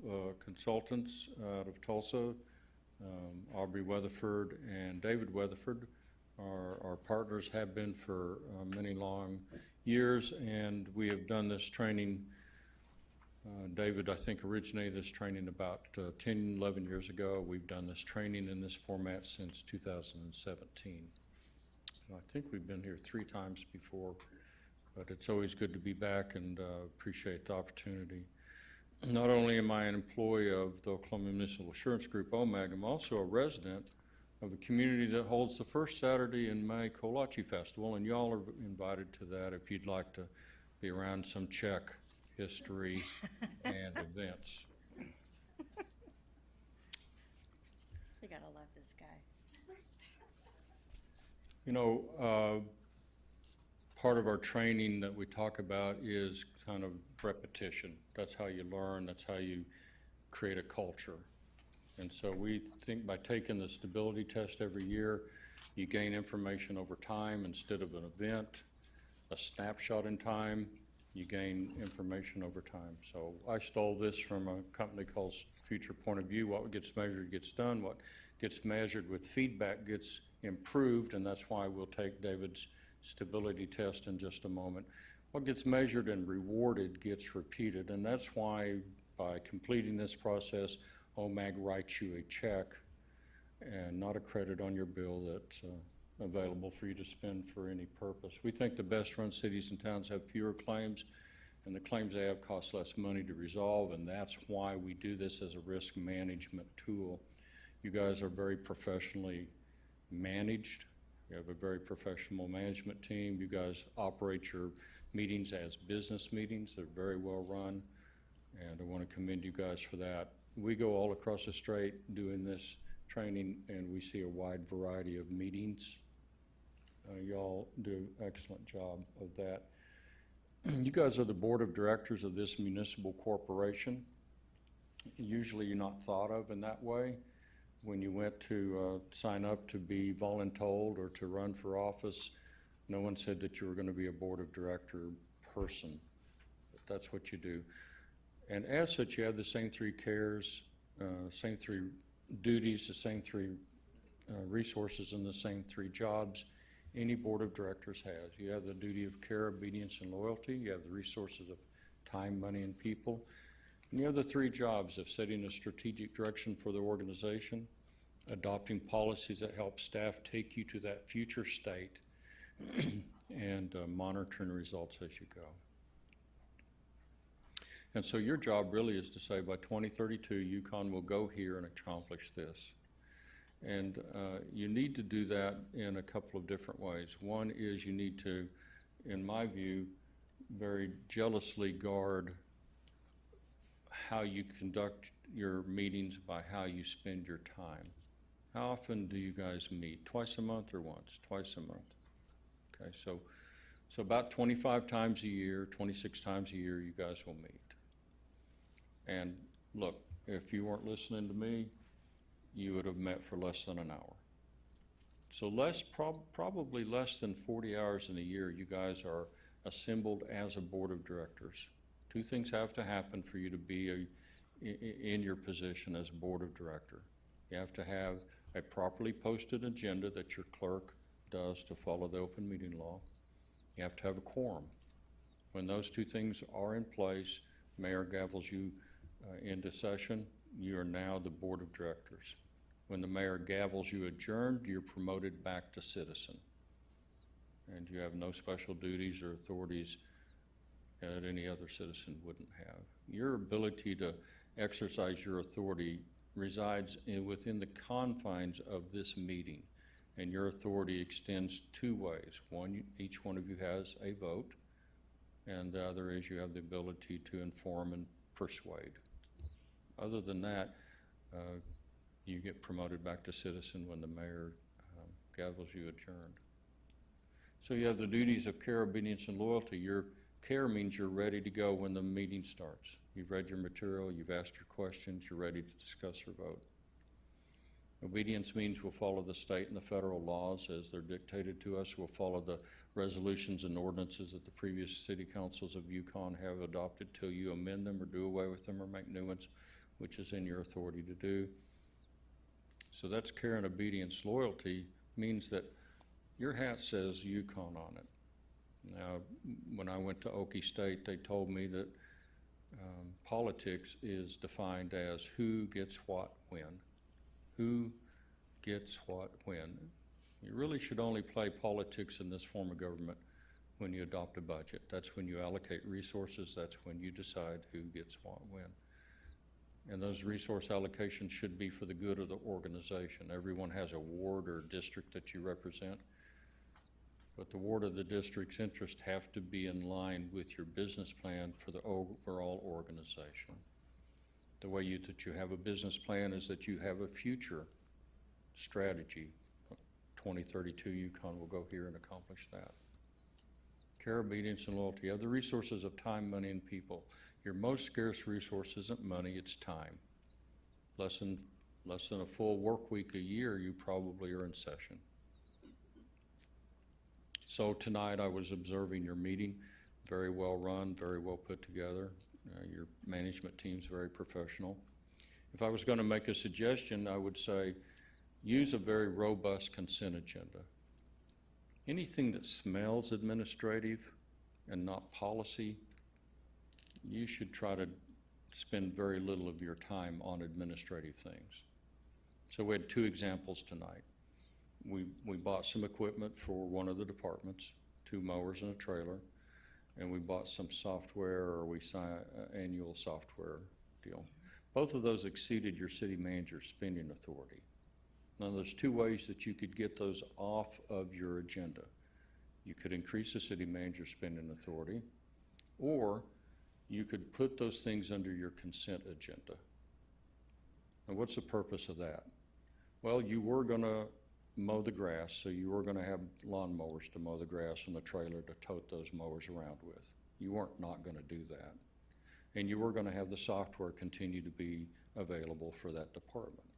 M: consultants out of Tulsa, Aubrey Weatherford and David Weatherford. Our partners have been for many long years, and we have done this training. David, I think, originated this training about 10, 11 years ago. We've done this training in this format since 2017. I think we've been here 3 times before, but it's always good to be back, and appreciate the opportunity. Not only am I an employee of the Oklahoma Municipal Assurance Group, OMAG, I'm also a resident of a community that holds the first Saturday in May Kolache Festival, and y'all are invited to that if you'd like to be around some Czech history and events.
A: You gotta love this guy.
M: You know, part of our training that we talk about is kind of repetition. That's how you learn, that's how you create a culture. And so we think by taking the stability test every year, you gain information over time instead of an event, a snapshot in time. You gain information over time. So I stole this from a company called Future Point of View. What gets measured gets done. What gets measured with feedback gets improved, and that's why we'll take David's stability test in just a moment. What gets measured and rewarded gets repeated, and that's why by completing this process, OMAG writes you a check and not a credit on your bill that's available for you to spend for any purpose. We think the best run cities and towns have fewer claims, and the claims they have cost less money to resolve, and that's why we do this as a risk management tool. You guys are very professionally managed. You have a very professional management team. You guys operate your meetings as business meetings. They're very well run, and I want to commend you guys for that. We go all across the state doing this training, and we see a wide variety of meetings. Y'all do an excellent job of that. You guys are the board of directors of this municipal corporation. Usually you're not thought of in that way. When you went to sign up to be voluntold or to run for office, no one said that you were going to be a board of director person. But that's what you do. And as such, you have the same 3 cares, same 3 duties, the same 3 resources, and the same 3 jobs any board of directors has. You have the duty of care, obedience, and loyalty. You have the resources of time, money, and people. And the other three jobs of setting a strategic direction for the organization, adopting policies that help staff take you to that future state, and monitoring results as you go. And so your job really is to say by 2032, Uconn will go here and accomplish this. And you need to do that in a couple of different ways. One is you need to, in my view, very jealously guard how you conduct your meetings by how you spend your time. How often do you guys meet? Twice a month or once? Twice a month. Okay, so about 25 times a year, 26 times a year, you guys will meet. And look, if you weren't listening to me, you would have met for less than an hour. So probably less than 40 hours in a year, you guys are assembled as a board of directors. Two things have to happen for you to be in your position as board of director. You have to have a properly posted agenda that your clerk does to follow the open meeting law. You have to have a quorum. When those two things are in place, mayor gavels you into session, you are now the board of directors. When the mayor gavels you adjourned, you're promoted back to citizen. And you have no special duties or authorities that any other citizen wouldn't have. Your ability to exercise your authority resides within the confines of this meeting. And your authority extends two ways. One, each one of you has a vote, and the other is you have the ability to inform and persuade. Other than that, you get promoted back to citizen when the mayor gavels you adjourned. So you have the duties of care, obedience, and loyalty. Your care means you're ready to go when the meeting starts. You've read your material, you've asked your questions, you're ready to discuss or vote. Obedience means we'll follow the state and the federal laws as they're dictated to us. We'll follow the resolutions and ordinances that the previous city councils of Yukon have adopted till you amend them or do away with them or make new ones, which is in your authority to do. So that's care and obedience. Loyalty means that your hat says Yukon on it. Now, when I went to Okie State, they told me that politics is defined as who gets what when. Who gets what when. You really should only play politics in this form of government when you adopt a budget. That's when you allocate resources. That's when you decide who gets what when. And those resource allocations should be for the good of the organization. Everyone has a ward or district that you represent, but the ward or the district's interests have to be in line with your business plan for the overall organization. The way that you have a business plan is that you have a future strategy. 2032 Uconn will go here and accomplish that. Care, obedience, and loyalty. Other resources of time, money, and people. Your most scarce resource isn't money, it's time. Less than a full work week a year, you probably are in session. So tonight I was observing your meeting, very well run, very well put together. Your management team's very professional. If I was going to make a suggestion, I would say use a very robust consent agenda. Anything that smells administrative and not policy, you should try to spend very little of your time on administrative things. So we had two examples tonight. We bought some equipment for one of the departments, 2 mowers and a trailer, and we bought some software, or we signed an annual software deal. Both of those exceeded your city manager's spending authority. Now, there's 2 ways that you could get those off of your agenda. You could increase the city manager's spending authority, or you could put those things under your consent agenda. And what's the purpose of that? Well, you were gonna mow the grass, so you were gonna have lawn mowers to mow the grass and a trailer to tote those mowers around with. You weren't not gonna do that. And you were gonna have the software continue to be available for that department.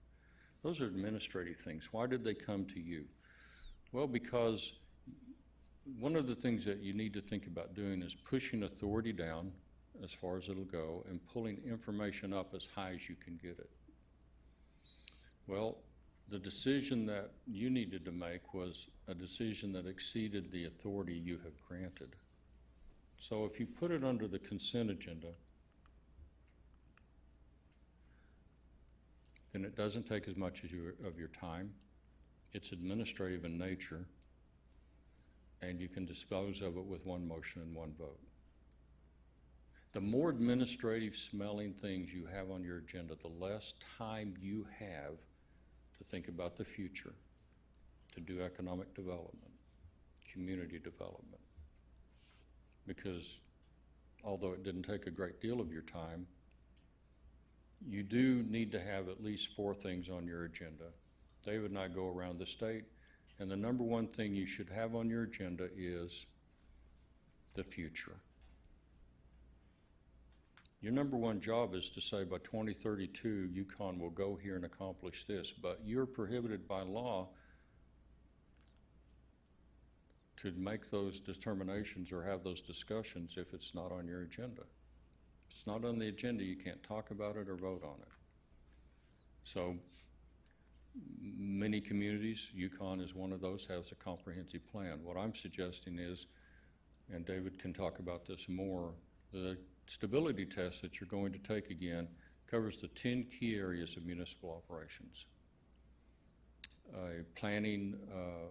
M: Those are administrative things. Why did they come to you? Well, because one of the things that you need to think about doing is pushing authority down as far as it'll go and pulling information up as high as you can get it. Well, the decision that you needed to make was a decision that exceeded the authority you have granted. So if you put it under the consent agenda, then it doesn't take as much of your time. It's administrative in nature, and you can dispose of it with one motion and one vote. The more administrative smelling things you have on your agenda, the less time you have to think about the future, to do economic development, community development. Because although it didn't take a great deal of your time, you do need to have at least 4 things on your agenda. David and I go around the state, and the number one thing you should have on your agenda is the future. Your number one job is to say by 2032, Yukon will go here and accomplish this, but you're prohibited by law to make those determinations or have those discussions if it's not on your agenda. If it's not on the agenda, you can't talk about it or vote on it. So many communities, Yukon is one of those, has a comprehensive plan. What I'm suggesting is, and David can talk about this more, the stability test that you're going to take again covers the 10 key areas of municipal operations. A planning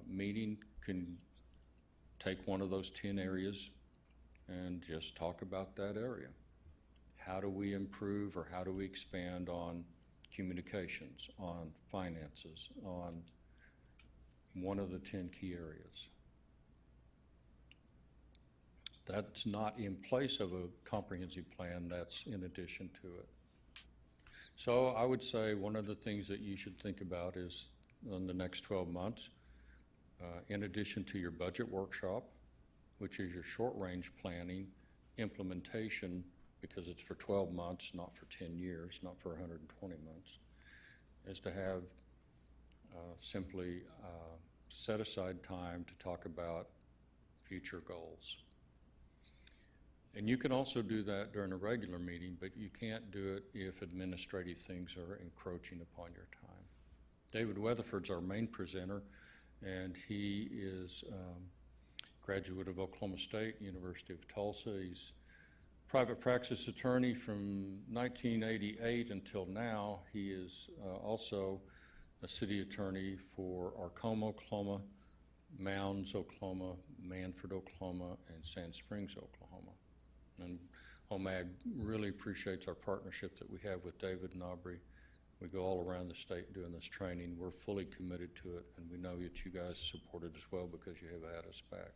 M: meeting can take one of those 10 areas and just talk about that area. How do we improve or how do we expand on communications, on finances, on one of the 10 key areas? That's not in place of a comprehensive plan, that's in addition to it. So I would say one of the things that you should think about is in the next 12 months, in addition to your budget workshop, which is your short-range planning implementation, because it's for 12 months, not for 10 years, not for 120 months, is to have simply set aside time to talk about future goals. And you can also do that during a regular meeting, but you can't do it if administrative things are encroaching upon your time. David Weatherford's our main presenter, and he is graduate of Oklahoma State, University of Tulsa. He's private practice attorney from 1988 until now. He is also a city attorney for Arcoma, Oklahoma, Mounds, Oklahoma, Manford, Oklahoma, and Sand Springs, Oklahoma. And OMAG really appreciates our partnership that we have with David and Aubrey. We go all around the state doing this training. We're fully committed to it, and we know that you guys support it as well because you have had us back.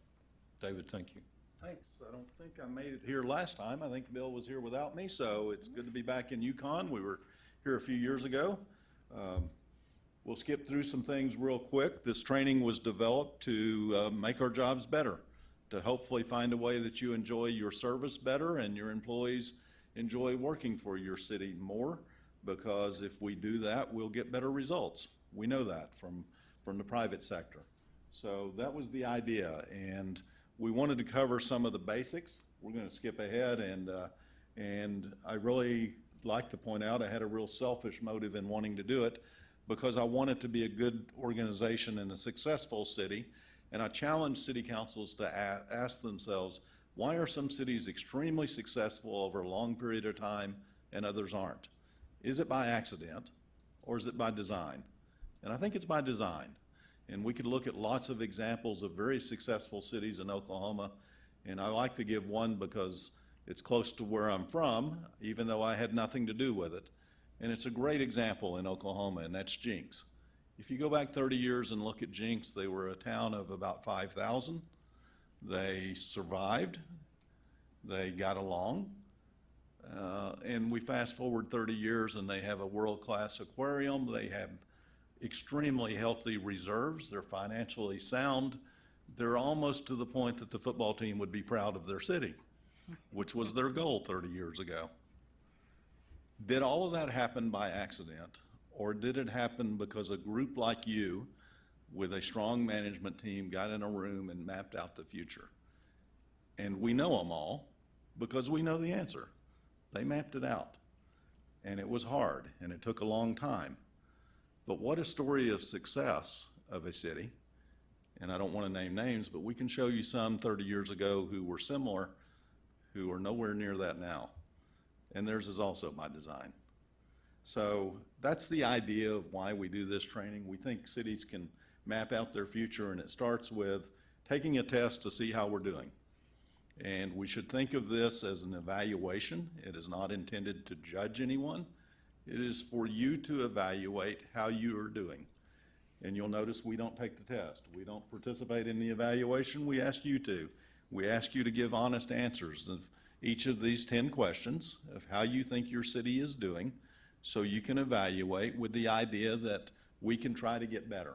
M: David, thank you.
N: Thanks. I don't think I made it here last time. I think Bill was here without me, so it's good to be back in Yukon. We were here a few years ago. We'll skip through some things real quick. This training was developed to make our jobs better, to hopefully find a way that you enjoy your service better and your employees enjoy working for your city more, because if we do that, we'll get better results. We know that from the private sector. So that was the idea, and we wanted to cover some of the basics. We're going to skip ahead, and I really like to point out I had a real selfish motive in wanting to do it because I want it to be a good organization and a successful city. And I challenge city councils to ask themselves, why are some cities extremely successful over a long period of time and others aren't? Is it by accident or is it by design? And I think it's by design. And we could look at lots of examples of very successful cities in Oklahoma. And I like to give one because it's close to where I'm from, even though I had nothing to do with it. And it's a great example in Oklahoma, and that's Jinx. If you go back 30 years and look at Jinx, they were a town of about 5,000. They survived. They got along. And we fast forward 30 years and they have a world-class aquarium. They have extremely healthy reserves. They're financially sound. They're almost to the point that the football team would be proud of their city, which was their goal 30 years ago. Did all of that happen by accident, or did it happen because a group like you with a strong management team got in a room and mapped out the future? And we know them all because we know the answer. They mapped it out, and it was hard, and it took a long time. But what a story of success of a city. And I don't want to name names, but we can show you some 30 years ago who were similar, who are nowhere near that now. And theirs is also by design. So that's the idea of why we do this training. We think cities can map out their future, and it starts with taking a test to see how we're doing. And we should think of this as an evaluation. It is not intended to judge anyone. It is for you to evaluate how you are doing. And you'll notice we don't take the test. We don't participate in the evaluation. We ask you to. We ask you to give honest answers of each of these 10 questions of how you think your city is doing, so you can evaluate with the idea that we can try to get better.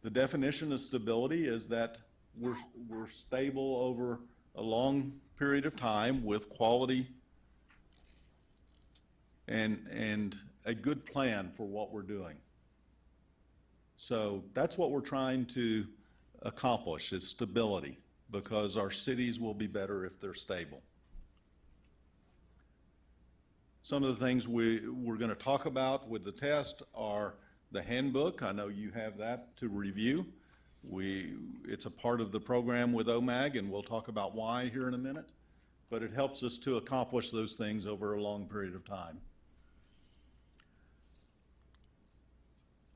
N: The definition of stability is that we're stable over a long period of time with quality and a good plan for what we're doing. So that's what we're trying to accomplish, is stability, because our cities will be better if they're stable. Some of the things we're going to talk about with the test are the handbook. I know you have that to review. It's a part of the program with OMAG, and we'll talk about why here in a minute, but it helps us to accomplish those things over a long period of time.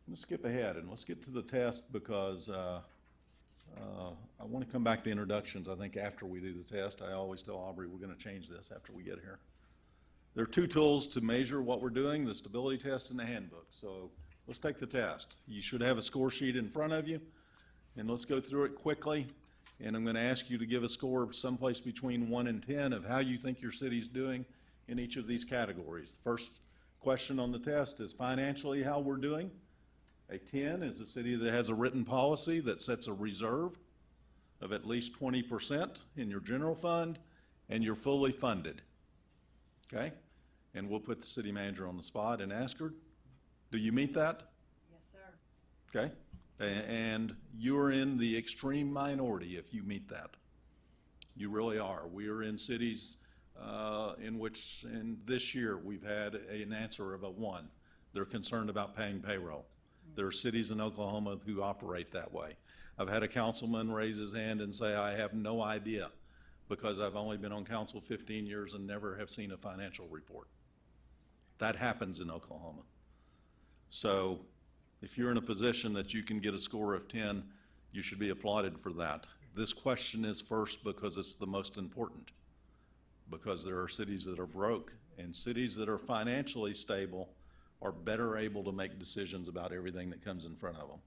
N: Let's skip ahead and let's get to the test, because I want to come back to introductions. I think after we do the test, I always tell Aubrey we're going to change this after we get here. There are two tools to measure what we're doing, the stability test and the handbook. So let's take the test. You should have a score sheet in front of you, and let's go through it quickly. And I'm going to ask you to give a score of someplace between 1 and 10 of how you think your city's doing in each of these categories. First question on the test is financially how we're doing. A 10 is a city that has a written policy that sets a reserve of at least 20% in your general fund, and you're fully funded. Okay? And we'll put the city manager on the spot and ask her, do you meet that?
F: Yes, sir.
N: Okay? And you're in the extreme minority if you meet that. You really are. We are in cities in which, in this year, we've had an answer of a 1. They're concerned about paying payroll. There are cities in Oklahoma who operate that way. I've had a councilman raise his hand and say, I have no idea, because I've only been on council 15 years and never have seen a financial report. That happens in Oklahoma. So if you're in a position that you can get a score of 10, you should be applauded for that. This question is first because it's the most important, because there are cities that are broke, and cities that are financially stable are better able to make decisions about everything that comes in front of them.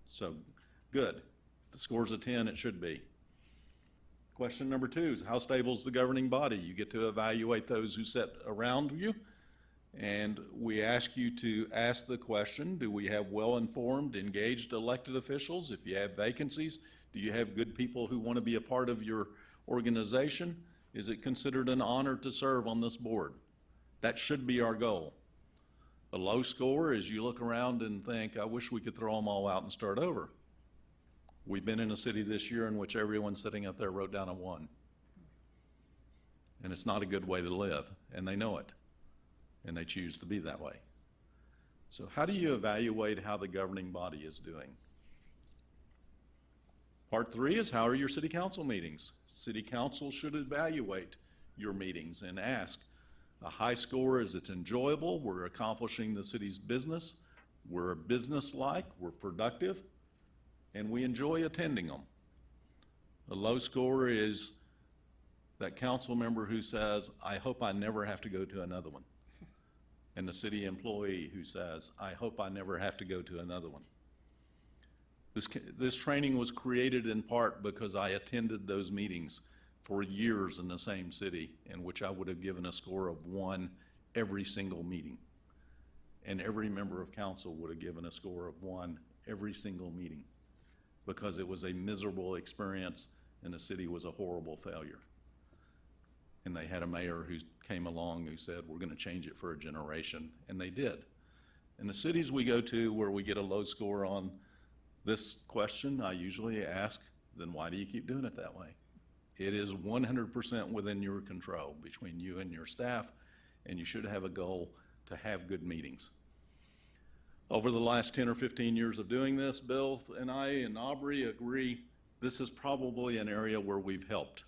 N: So, good. If the score's a 10, it should be. Question number 2 is, how stable is the governing body? You get to evaluate those who sit around you, and we ask you to ask the question, do we have well-informed, engaged elected officials? If you have vacancies, do you have good people who want to be a part of your organization? Is it considered an honor to serve on this board? That should be our goal. A low score is you look around and think, I wish we could throw them all out and start over. We've been in a city this year in which everyone sitting up there wrote down a 1. And it's not a good way to live, and they know it, and they choose to be that way. So how do you evaluate how the governing body is doing? Part 3 is, how are your city council meetings? City council should evaluate your meetings and ask. A high score is it's enjoyable, we're accomplishing the city's business, we're business-like, we're productive, and we enjoy attending them. A low score is that council member who says, I hope I never have to go to another one. And the city employee who says, I hope I never have to go to another one. This training was created in part because I attended those meetings for years in the same city, in which I would have given a score of 1 every single meeting. And every member of council would have given a score of 1 every single meeting, because it was a miserable experience and the city was a horrible failure. And they had a mayor who came along who said, we're gonna change it for a generation, and they did. In the cities we go to where we get a low score on this question, I usually ask, then why do you keep doing it that way? It is 100% within your control, between you and your staff, and you should have a goal to have good meetings. Over the last 10 or 15 years of doing this, Bill and I and Aubrey agree this is probably an area where we've helped,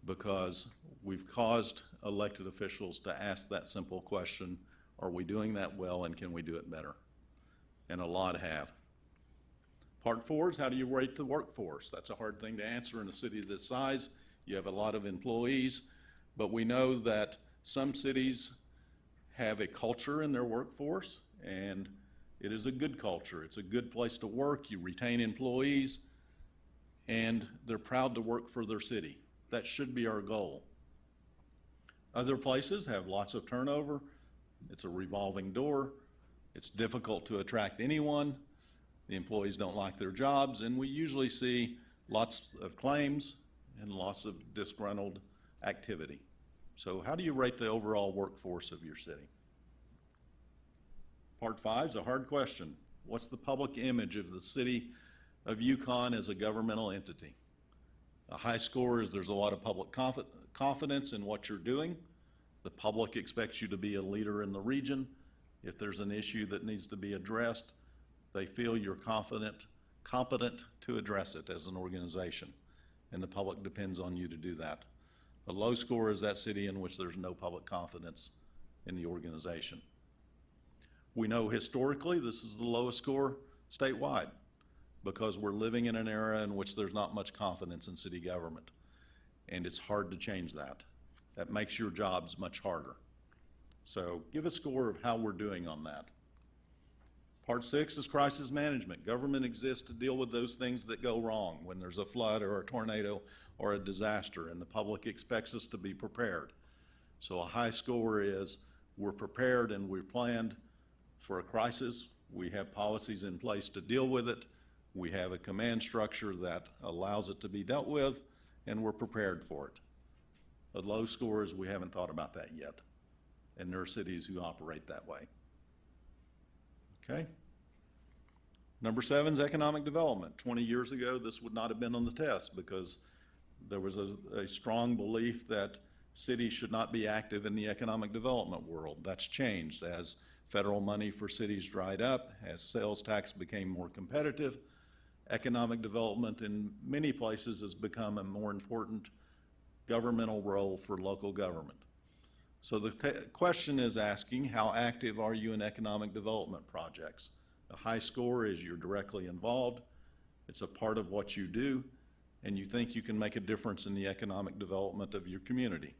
N: because we've caused elected officials to ask that simple question, are we doing that well and can we do it better? And a lot have. Part 4 is how do you rate the workforce? That's a hard thing to answer in a city this size. You have a lot of employees, but we know that some cities have a culture in their workforce, and it is a good culture. It's a good place to work. You retain employees, and they're proud to work for their city. That should be our goal. Other places have lots of turnover. It's a revolving door. It's difficult to attract anyone. The employees don't like their jobs, and we usually see lots of claims and lots of disgruntled activity. So how do you rate the overall workforce of your city? Part 5 is a hard question. What's the public image of the city of Yukon as a governmental entity? A high score is there's a lot of public confidence in what you're doing. The public expects you to be a leader in the region. If there's an issue that needs to be addressed, they feel you're competent to address it as an organization, and the public depends on you to do that. A low score is that city in which there's no public confidence in the organization. We know historically this is the lowest score statewide because we're living in an era in which there's not much confidence in city government, and it's hard to change that. That makes your jobs much harder. So give a score of how we're doing on that. Part 6 is crisis management. Government exists to deal with those things that go wrong when there's a flood or a tornado or a disaster, and the public expects us to be prepared. So a high score is we're prepared and we're planned for a crisis. We have policies in place to deal with it. We have a command structure that allows it to be dealt with, and we're prepared for it. A low score is we haven't thought about that yet, and there are cities who operate that way. Okay. Number 7 is economic development. 20 years ago, this would not have been on the test because there was a strong belief that cities should not be active in the economic development world. That's changed as federal money for cities dried up, as sales tax became more competitive. Economic development in many places has become a more important governmental role for local government. So the question is asking, how active are you in economic development projects? A high score is you're directly involved, it's a part of what you do, and you think you can make a difference in the economic development of your community.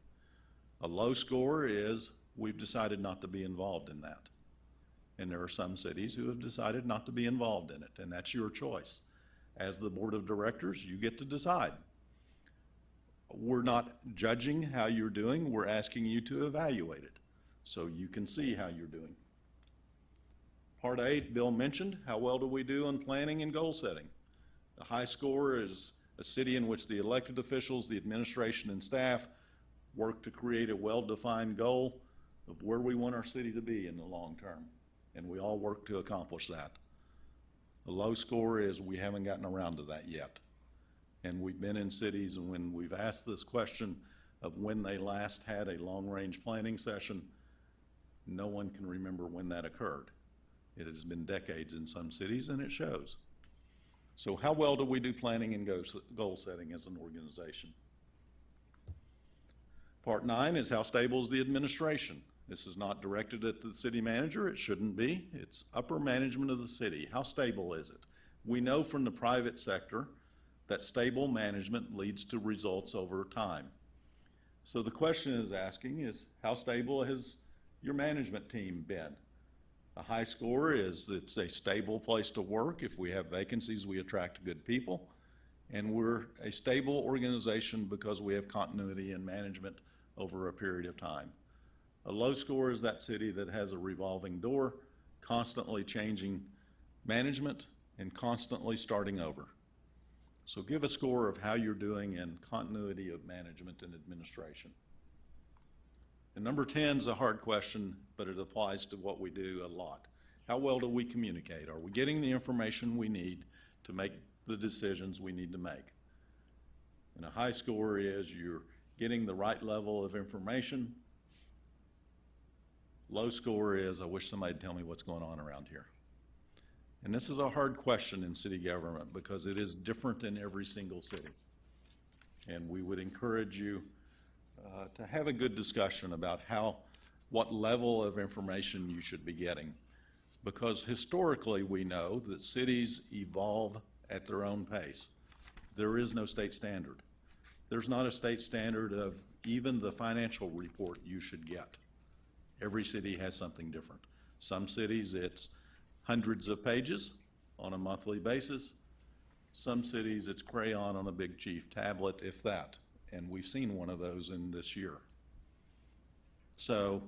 N: A low score is we've decided not to be involved in that. And there are some cities who have decided not to be involved in it, and that's your choice. As the board of directors, you get to decide. We're not judging how you're doing, we're asking you to evaluate it so you can see how you're doing. Part 8, Bill mentioned, how well do we do on planning and goal setting? The high score is a city in which the elected officials, the administration, and staff work to create a well-defined goal of where we want our city to be in the long term, and we all work to accomplish that. A low score is we haven't gotten around to that yet. And we've been in cities, and when we've asked this question of when they last had a long-range planning session, no one can remember when that occurred. It has been decades in some cities, and it shows. So how well do we do planning and goal setting as an organization? Part 9 is how stable is the administration? This is not directed at the city manager. It shouldn't be. It's upper management of the city. How stable is it? We know from the private sector that stable management leads to results over time. So the question is asking is, how stable has your management team been? A high score is it's a stable place to work. If we have vacancies, we attract good people. And we're a stable organization because we have continuity in management over a period of time. A low score is that city that has a revolving door, constantly changing management and constantly starting over. So give a score of how you're doing in continuity of management and administration. And number 10 is a hard question, but it applies to what we do a lot. How well do we communicate? Are we getting the information we need to make the decisions we need to make? And a high score is you're getting the right level of information. Low score is I wish somebody'd tell me what's going on around here. And this is a hard question in city government because it is different in every single city. And we would encourage you to have a good discussion about what level of information you should be getting. Because historically, we know that cities evolve at their own pace. There is no state standard. There's not a state standard of even the financial report you should get. Every city has something different. Some cities, it's hundreds of pages on a monthly basis. Some cities, it's crayon on a big chief tablet, if that. And we've seen one of those in this year. So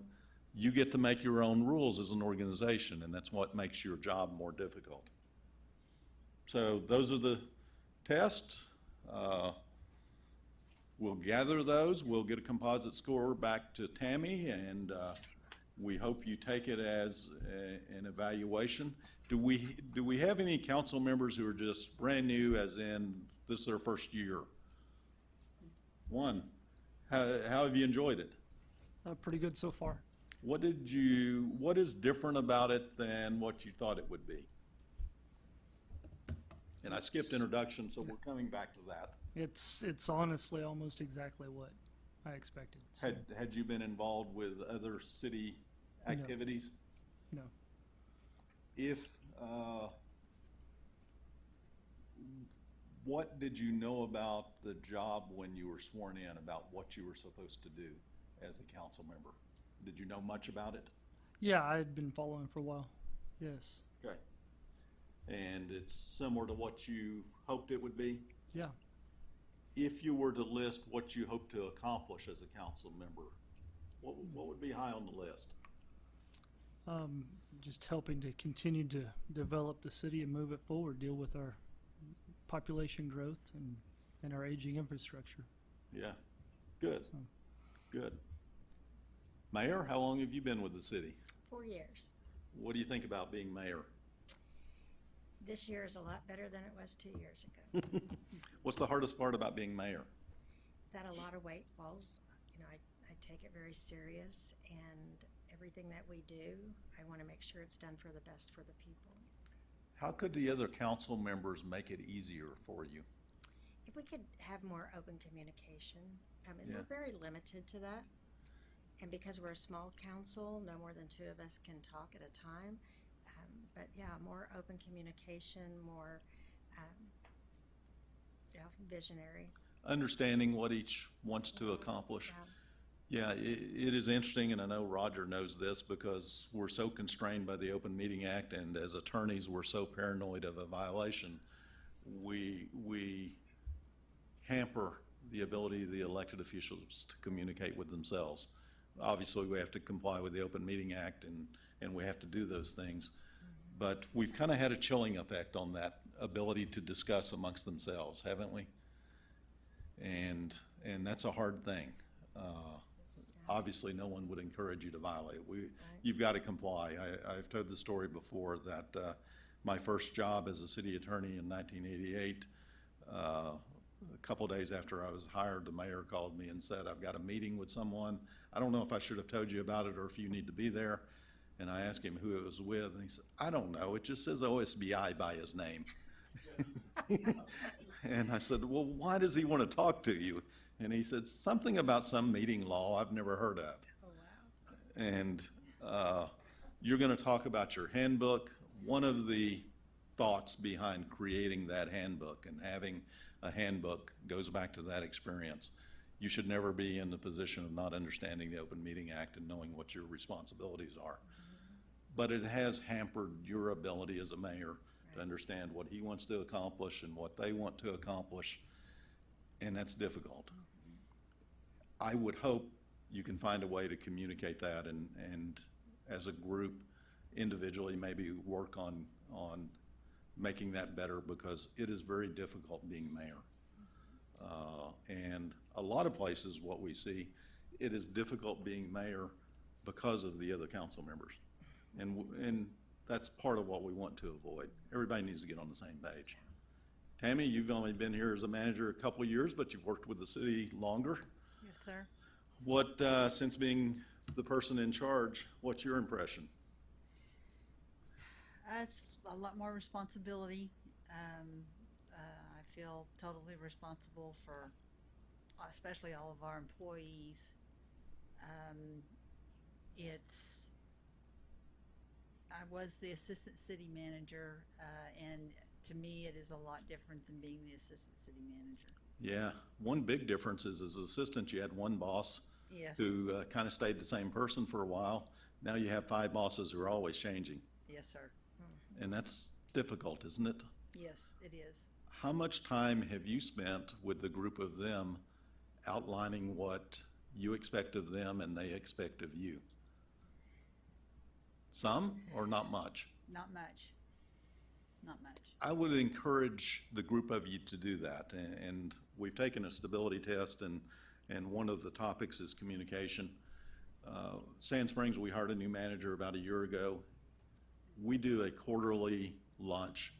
N: you get to make your own rules as an organization, and that's what makes your job more difficult. So those are the tests. We'll gather those. We'll get a composite score back to Tammy, and we hope you take it as an evaluation. Do we have any council members who are just brand new, as in this is their first year? One. How have you enjoyed it?
H: Pretty good so far.
N: What is different about it than what you thought it would be? And I skipped introduction, so we're coming back to that.
H: It's honestly almost exactly what I expected. So,
N: Had you been involved with other city activities?
H: no.
N: If, what did you know about the job when you were sworn in, about what you were supposed to do as a council member? Did you know much about it?
H: Yeah, I had been following for a while. Yes.
N: Okay. And it's similar to what you hoped it would be?
H: Yeah.
N: If you were to list what you hope to accomplish as a council member, what would be high on the list?
H: Just helping to continue to develop the city and move it forward, deal with our population growth and our aging infrastructure.
N: Yeah, good, good. Mayor, how long have you been with the city?
A: 4 years.
N: What do you think about being mayor?
A: This year is a lot better than it was 2 years ago.
N: What's the hardest part about being mayor?
A: That a lot of weight falls, I take it very serious, and everything that we do, I want to make sure it's done for the best for the people.
N: How could the other council members make it easier for you?
A: If we could have more open communication,
N: Yeah.
A: we're very limited to that. And because we're a small council, no more than 2 of us can talk at a time. But yeah, more open communication, more visionary.
N: Understanding what each wants to accomplish. Yeah, it is interesting, and I know Roger knows this because we're so constrained by the Open Meeting Act, and as attorneys, we're so paranoid of a violation. We hamper the ability of the elected officials to communicate with themselves. Obviously, we have to comply with the Open Meeting Act, and we have to do those things. But we've kind of had a chilling effect on that ability to discuss amongst themselves, haven't we? And that's a hard thing. Obviously, no one would encourage you to violate it. You've got to comply. I've told the story before that my first job as a city attorney in 1988, a couple days after I was hired, the mayor called me and said, I've got a meeting with someone. I don't know if I should have told you about it or if you need to be there. And I asked him who it was with, and he said, I don't know, it just says OSBI by his name. And I said, well, why does he want to talk to you? And he said, something about some meeting law I've never heard of.
A: Oh, wow.
N: And you're going to talk about your handbook. One of the thoughts behind creating that handbook and having a handbook goes back to that experience. You should never be in the position of not understanding the Open Meeting Act and knowing what your responsibilities are. But it has hampered your ability as a mayor to understand what he wants to accomplish and what they want to accomplish, and that's difficult. I would hope you can find a way to communicate that and as a group, individually, maybe work on making that better, because it is very difficult being mayor. And a lot of places, what we see, it is difficult being mayor because of the other council members. And that's part of what we want to avoid. Everybody needs to get on the same page. Tammy, you've only been here as a manager a couple of years, but you've worked with the city longer.
F: Yes, sir.
N: What, since being the person in charge, what's your impression?
F: It's a lot more responsibility. I feel totally responsible for especially all of our employees. I was the assistant city manager, and to me, it is a lot different than being the assistant city manager.
N: Yeah, one big difference is as assistant, you had one boss
F: Yes.
N: who kind of stayed the same person for a while. Now you have 5 bosses who are always changing,
F: Yes, sir.
N: and that's difficult, isn't it?
F: Yes, it is.
N: How much time have you spent with the group of them outlining what you expect of them and they expect of you? Some or not much?
F: Not much. Not much.
N: I would encourage the group of you to do that, and we've taken a stability test, and one of the topics is communication. Sand Springs, we hired a new manager about a year ago. We do a quarterly lunch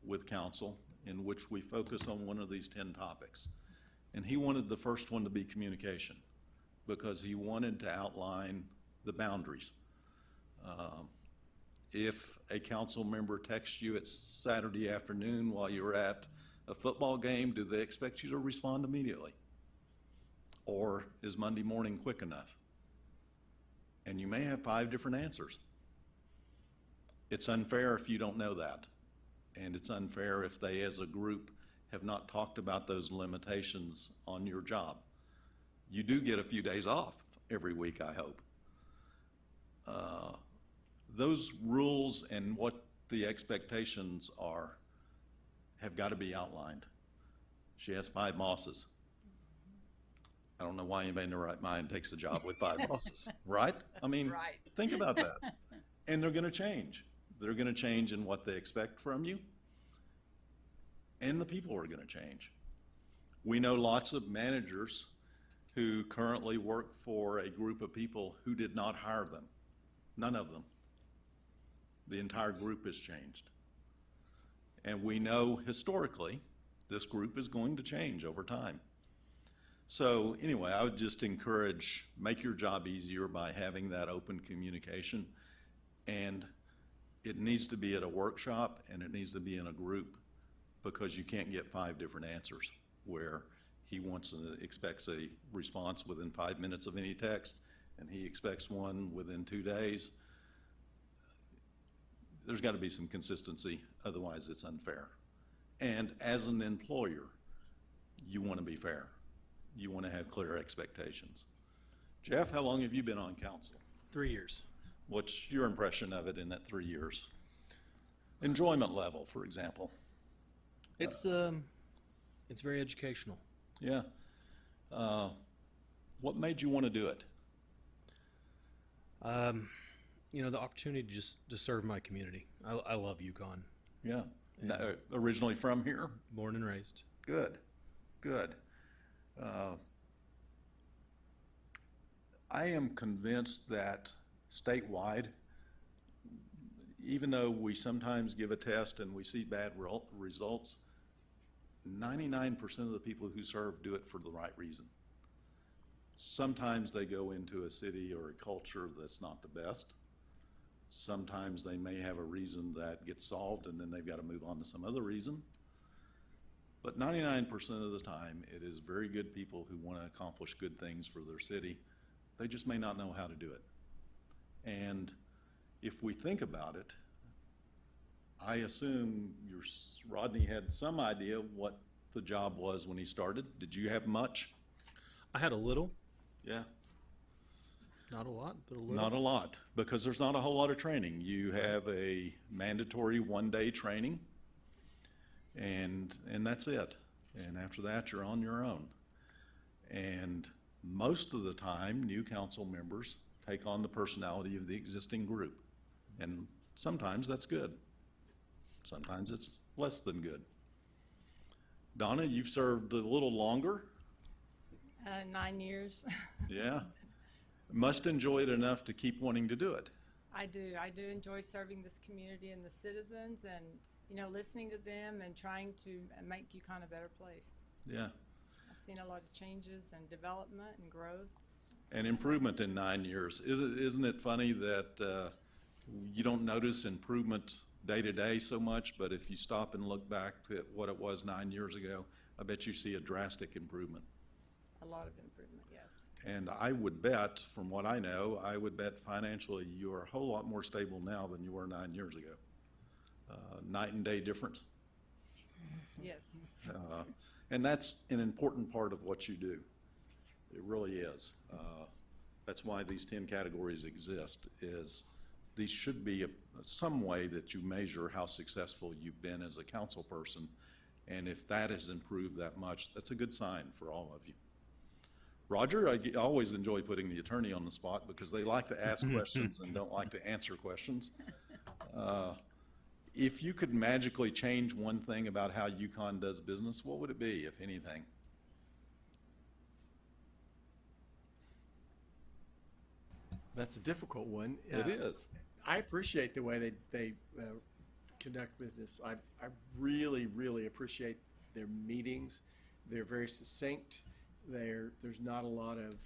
N: with council in which we focus on one of these 10 topics. And he wanted the first one to be communication because he wanted to outline the boundaries. If a council member texts you at Saturday afternoon while you're at a football game, do they expect you to respond immediately? Or is Monday morning quick enough? And you may have 5 different answers. It's unfair if you don't know that. And it's unfair if they, as a group, have not talked about those limitations on your job. You do get a few days off every week, I hope. Those rules and what the expectations are have got to be outlined. She has 5 bosses. I don't know why anybody in their right mind takes a job with 5 bosses, right? I mean,
F: Right.
N: think about that. And they're going to change. They're going to change in what they expect from you. And the people are going to change. We know lots of managers who currently work for a group of people who did not hire them. None of them. The entire group has changed. And we know historically this group is going to change over time. So anyway, I would just encourage, make your job easier by having that open communication. And it needs to be at a workshop and it needs to be in a group, because you can't get 5 different answers where he expects a response within 5 minutes of any text and he expects one within 2 days. There's got to be some consistency, otherwise it's unfair. And as an employer, you want to be fair. You want to have clear expectations. Jeff, how long have you been on council?
K: 3 years.
N: What's your impression of it in that 3 years? Enjoyment level, for example.
K: It's very educational.
N: Yeah. What made you want to do it?
K: The opportunity to serve my community. I love Yukon.
N: Yeah. Originally from here?
K: Born and raised.
N: Good, good. I am convinced that statewide, even though we sometimes give a test and we see bad results, 99% of the people who serve do it for the right reason. Sometimes they go into a city or a culture that's not the best. Sometimes they may have a reason that gets solved and then they've got to move on to some other reason. But 99% of the time, it is very good people who want to accomplish good things for their city. They just may not know how to do it. And if we think about it, I assume Rodney had some idea what the job was when he started. Did you have much?
K: I had a little.
N: Yeah.
K: Not a lot, but a little.
N: Not a lot, because there's not a whole lot of training. You have a mandatory 1-day training, and that's it. And after that, you're on your own. And most of the time, new council members take on the personality of the existing group. And sometimes that's good. Sometimes it's less than good. Donna, you've served a little longer.
E: 9 years.
N: Yeah. Must enjoy it enough to keep wanting to do it.
E: I do enjoy serving this community and the citizens, and listening to them and trying to make Yukon a better place.
N: Yeah.
E: I've seen a lot of changes and development and growth.
N: And improvement in 9 years. Isn't it funny that you don't notice improvement day to day so much, but if you stop and look back at what it was 9 years ago, I bet you see a drastic improvement.
E: A lot of improvement, yes.
N: And I would bet, from what I know, I would bet financially you are a whole lot more stable now than you were 9 years ago. Night and day difference.
E: Yes.
N: And that's an important part of what you do. It really is. That's why these 10 categories exist, is these should be some way that you measure how successful you've been as a council person. And if that has improved that much, that's a good sign for all of you. Roger, I always enjoy putting the attorney on the spot because they like to ask questions and don't like to answer questions. If you could magically change one thing about how Yukon does business, what would it be, if anything?
I: That's a difficult one.
N: It is.
I: I appreciate the way they conduct business. I really, really appreciate their meetings. They're very succinct. There's not a lot of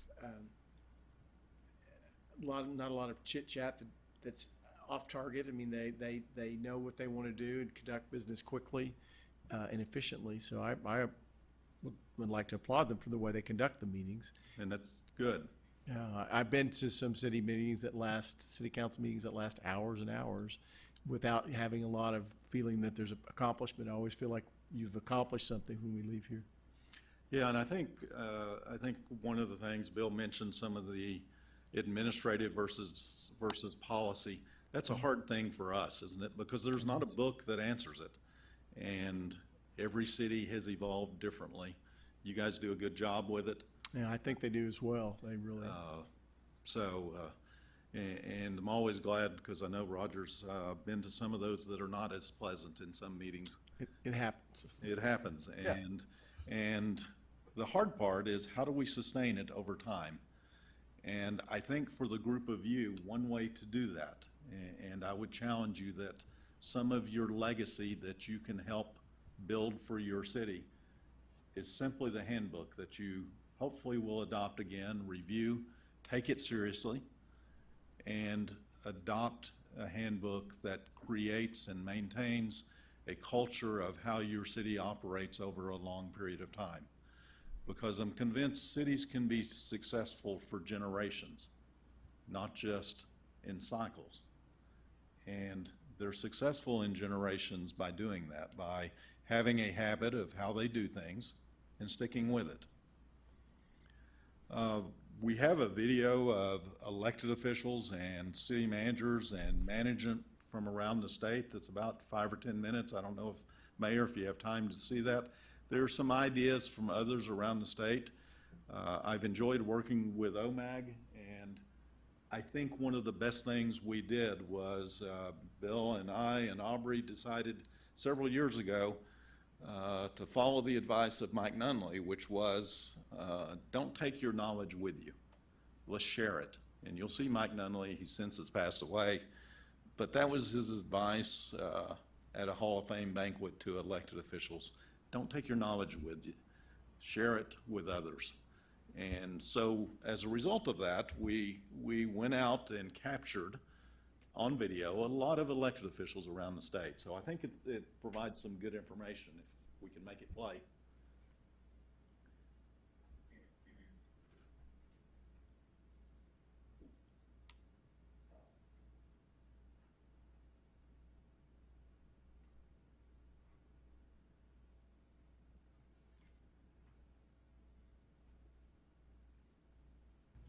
I: not a lot of chit chat that's off target. I mean, they know what they want to do and conduct business quickly and efficiently. So I would like to applaud them for the way they conduct the meetings.
N: And that's good.
I: I've been to some city council meetings that last hours and hours without having a lot of feeling that there's accomplishment. I always feel like you've accomplished something when we leave here.
N: Yeah, and I think one of the things Bill mentioned, some of the administrative versus policy. That's a hard thing for us, isn't it? Because there's not a book that answers it, and every city has evolved differently. You guys do a good job with it.
I: Yeah, I think they do as well. They really.
N: And I'm always glad because I know Roger's been to some of those that are not as pleasant in some meetings.
I: It happens.
N: It happens,
I: Yeah.
N: and the hard part is how do we sustain it over time? And I think for the group of you, one way to do that, and I would challenge you that some of your legacy that you can help build for your city is simply the handbook that you hopefully will adopt again, review, take it seriously, and adopt a handbook that creates and maintains a culture of how your city operates over a long period of time. Because I'm convinced cities can be successful for generations, not just in cycles. And they're successful in generations by doing that, by having a habit of how they do things and sticking with it. We have a video of elected officials and city managers and management from around the state that's about 5 or 10 minutes. I don't know if, Mayor, if you have time to see that. There are some ideas from others around the state. I've enjoyed working with OMAG, and I think one of the best things we did was Bill and I and Aubrey decided several years ago to follow the advice of Mike Nunley, which was don't take your knowledge with you. Let's share it. And you'll see Mike Nunley, he since has passed away, but that was his advice at a Hall of Fame banquet to elected officials. Don't take your knowledge with you. Share it with others. And so as a result of that, we went out and captured on video a lot of elected officials around the state. So I think it provides some good information if we can make it play.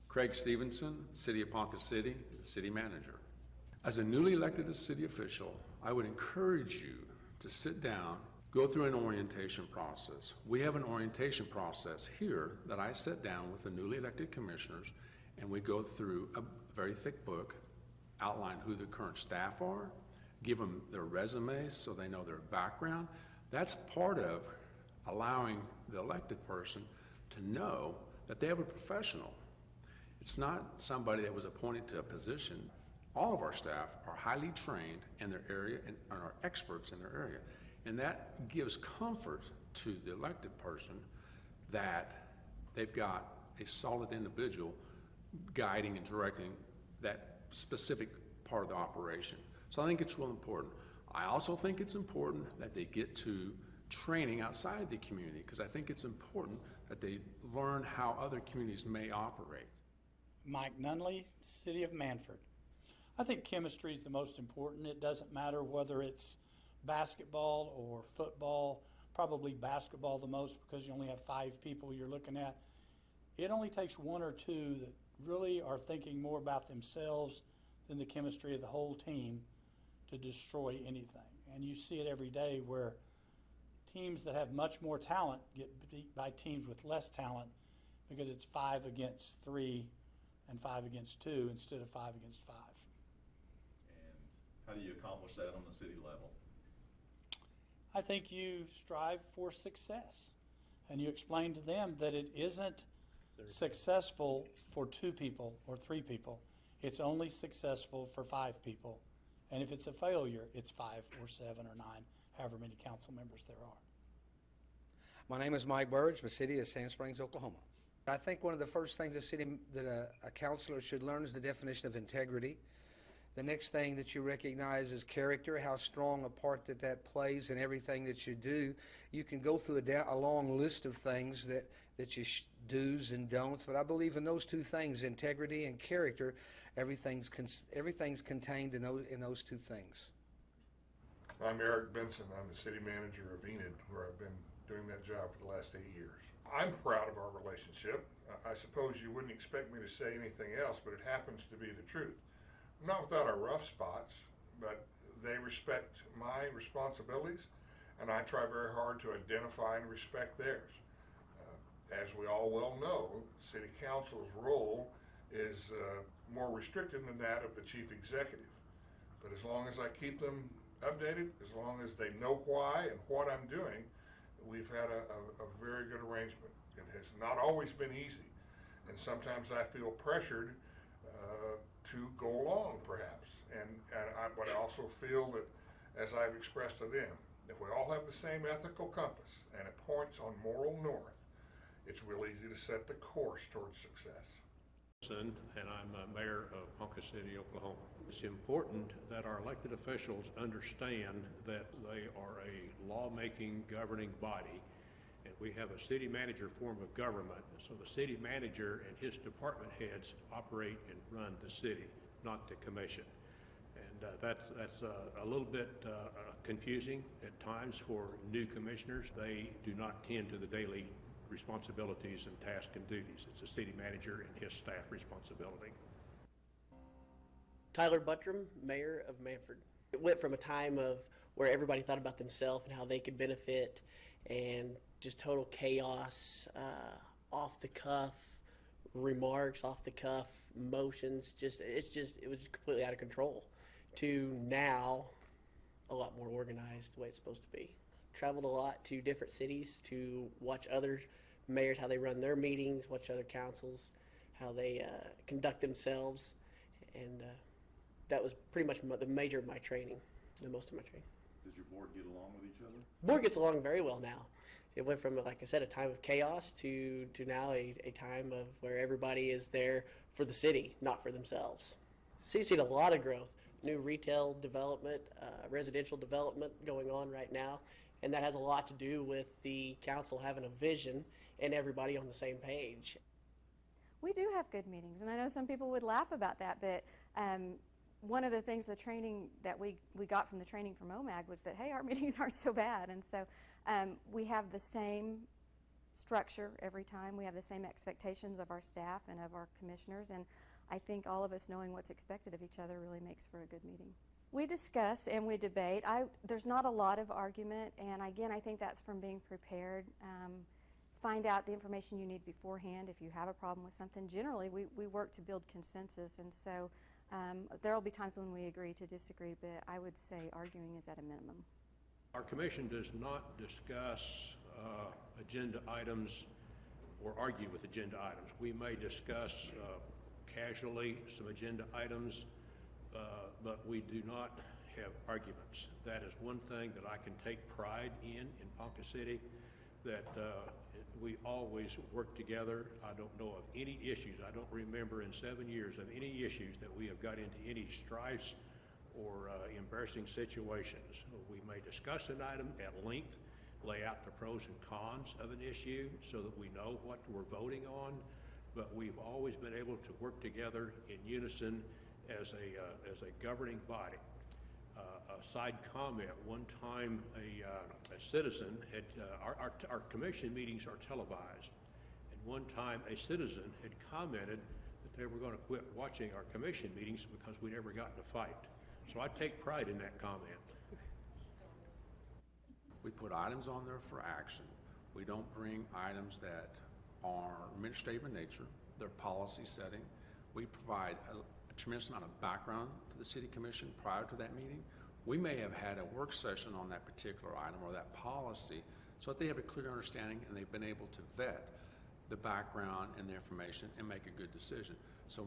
O: Craig Stevenson, City of Ponca City, City Manager. As a newly elected city official, I would encourage you to sit down, go through an orientation process. We have an orientation process here that I sit down with the newly elected commissioners, and we go through a very thick book, outline who the current staff are, give them their resumes so they know their background. That's part of allowing the elected person to know that they have a professional. It's not somebody that was appointed to a position. All of our staff are highly trained in their area and are experts in their area. And that gives comfort to the elected person that they've got a solid individual guiding and directing that specific part of the operation. So I think it's real important. I also think it's important that they get to training outside the community, because I think it's important that they learn how other communities may operate.
P: Mike Nunley, City of Manford. I think chemistry is the most important. It doesn't matter whether it's basketball or football, probably basketball the most because you only have 5 people you're looking at. It only takes 1 or 2 that really are thinking more about themselves than the chemistry of the whole team to destroy anything. And you see it every day where teams that have much more talent get beat by teams with less talent because it's 5 against 3 and 5 against 2 instead of 5 against 5.
N: And how do you accomplish that on the city level?
P: I think you strive for success and you explain to them that it isn't successful for 2 people or 3 people. It's only successful for 5 people. And if it's a failure, it's 5 or 7 or 9, however many council members there are.
Q: My name is Mike Burge, the city of Sand Springs, Oklahoma. I think one of the first things that a counselor should learn is the definition of integrity. The next thing that you recognize is character, how strong a part that plays in everything that you do. You can go through a long list of things that you do's and don'ts, but I believe in those 2 things, integrity and character. Everything's contained in those 2 things.
R: I'm Eric Benson. I'm the city manager of Enid, where I've been doing that job for the last 8 years. I'm proud of our relationship. I suppose you wouldn't expect me to say anything else, but it happens to be the truth. Not without our rough spots, but they respect my responsibilities, and I try very hard to identify and respect theirs. As we all well know, City Council's role is more restricted than that of the chief executive. But as long as I keep them updated, as long as they know why and what I'm doing, we've had a very good arrangement. It has not always been easy, and sometimes I feel pressured to go along, perhaps. But I also feel that, as I've expressed to them, if we all have the same ethical compass and it points on moral north, it's real easy to set the course towards success.
S: And I'm mayor of Ponca City, Oklahoma. It's important that our elected officials understand that they are a lawmaking, governing body, and we have a city manager form of government. So the city manager and his department heads operate and run the city, not the commission. And that's a little bit confusing at times for new commissioners. They do not tend to the daily responsibilities and tasks and duties. It's the city manager and his staff responsibility.
T: Tyler Buttram, mayor of Manford. It went from a time of where everybody thought about themselves and how they could benefit, and just total chaos, off the cuff remarks, off the cuff motions. It was completely out of control. To now, a lot more organized the way it's supposed to be. Traveled a lot to different cities to watch other mayors, how they run their meetings, watch other councils, how they conduct themselves, and that was pretty much the major of my training, the most of my training.
N: Does your board get along with each other?
T: Board gets along very well now. It went from, like I said, a time of chaos to now a time of where everybody is there for the city, not for themselves. City's seen a lot of growth, new retail development, residential development going on right now. And that has a lot to do with the council having a vision and everybody on the same page.
U: We do have good meetings, and I know some people would laugh about that, but one of the things, the training that we got from the training from OMAG was that, hey, our meetings aren't so bad. And so we have the same structure every time. We have the same expectations of our staff and of our commissioners, and I think all of us knowing what's expected of each other really makes for a good meeting. We discuss and we debate. There's not a lot of argument, and again, I think that's from being prepared. Find out the information you need beforehand if you have a problem with something. Generally, we work to build consensus, and so there will be times when we agree to disagree, but I would say arguing is at a minimum.
S: Our commission does not discuss agenda items or argue with agenda items. We may discuss casually some agenda items, but we do not have arguments. That is one thing that I can take pride in Ponca City, that we always work together. I don't know of any issues. I don't remember in 7 years of any issues that we have got into any strifes or embarrassing situations. We may discuss an item at length, lay out the pros and cons of an issue so that we know what we're voting on. But we've always been able to work together in unison as a governing body. A side comment, one time a citizen had, our commission meetings are televised, and one time a citizen had commented that they were going to quit watching our commission meetings because we never got in a fight. So I take pride in that comment.
O: We put items on there for action. We don't bring items that are administrative in nature. They're policy setting. We provide a tremendous amount of background to the city commission prior to that meeting. We may have had a work session on that particular item or that policy so that they have a clear understanding and they've been able to vet the background and the information and make a good decision. So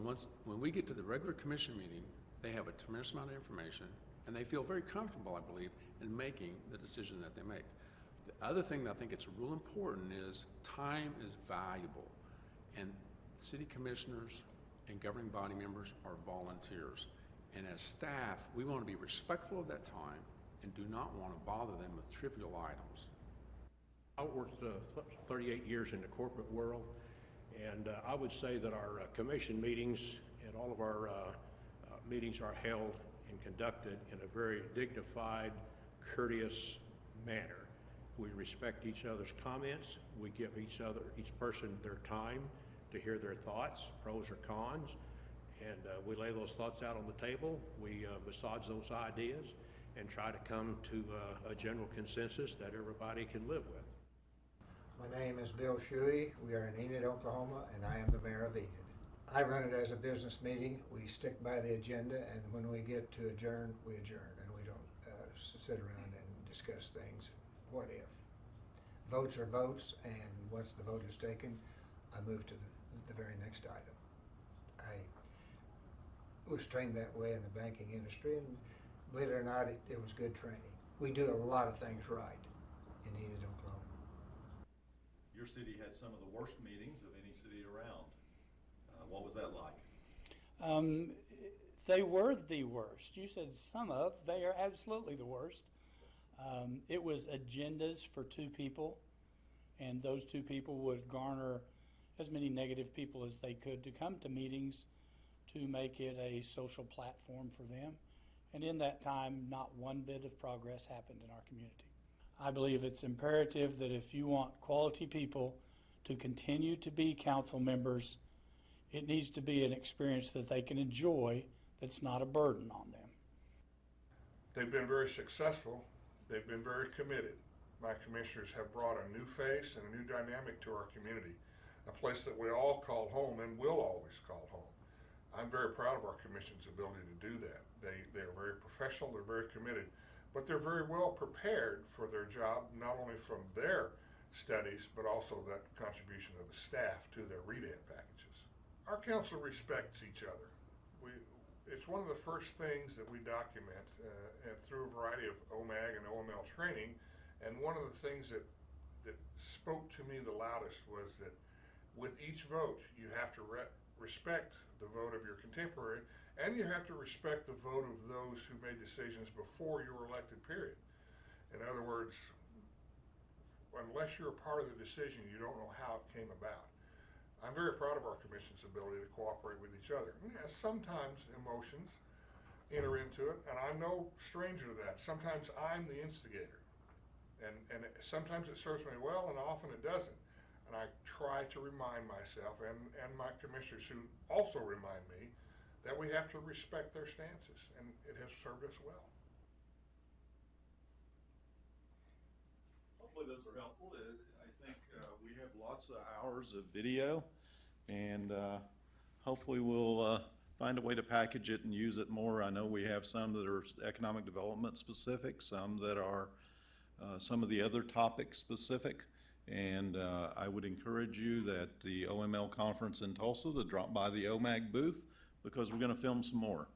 O: when we get to the regular commission meeting, they have a tremendous amount of information and they feel very comfortable, I believe, in making the decision that they make. The other thing that I think it's real important is time is valuable, and city commissioners and governing body members are volunteers. And as staff, we want to be respectful of that time and do not want to bother them with trivial items.
S: I worked 38 years in the corporate world, and I would say that our commission meetings and all of our meetings are held and conducted in a very dignified, courteous manner. We respect each other's comments. We give each person their time to hear their thoughts, pros or cons, and we lay those thoughts out on the table. We massage those ideas and try to come to a general consensus that everybody can live with.
G: My name is Bill Shuey. We are in Enid, Oklahoma, and I am the mayor of Enid. I run it as a business meeting. We stick by the agenda, and when we get to adjourn, we adjourn, and we don't sit around and discuss things. What if? Votes are votes, and once the vote is taken, I move to the very next item. I was trained that way in the banking industry, and believe it or not, it was good training. We do a lot of things right in Enid, Oklahoma.
N: Your city had some of the worst meetings of any city around. What was that like?
P: They were the worst. You said some of, they are absolutely the worst. It was agendas for two people, and those two people would garner as many negative people as they could to come to meetings to make it a social platform for them. And in that time, not one bit of progress happened in our community. I believe it's imperative that if you want quality people to continue to be council members, it needs to be an experience that they can enjoy that's not a burden on them.
R: They've been very successful. They've been very committed. My commissioners have brought a new face and a new dynamic to our community, a place that we all call home and will always call home. I'm very proud of our commission's ability to do that. They're very professional, they're very committed, but they're very well prepared for their job, not only from their studies, but also that contribution of the staff to their read-ahead packages. Our council respects each other. It's one of the first things that we document through a variety of OMAG and OML training, and one of the things that spoke to me the loudest was that with each vote, you have to respect the vote of your contemporary, and you have to respect the vote of those who made decisions before you were elected, period. In other words, unless you're a part of the decision, you don't know how it came about. I'm very proud of our commission's ability to cooperate with each other. Yeah, sometimes emotions enter into it, and I'm no stranger to that. Sometimes I'm the instigator, and sometimes it serves me well, and often it doesn't. And I try to remind myself and my commissioners, who also remind me, that we have to respect their stances, and it has served us well.
N: Hopefully those are helpful. I think we have lots of hours of video, and hopefully we'll find a way to package it and use it more. I know we have some that are economic development specific, some that are some of the other topics specific. And I would encourage you that the OML conference in Tulsa to drop by the OMAG booth, because we're going to film some more.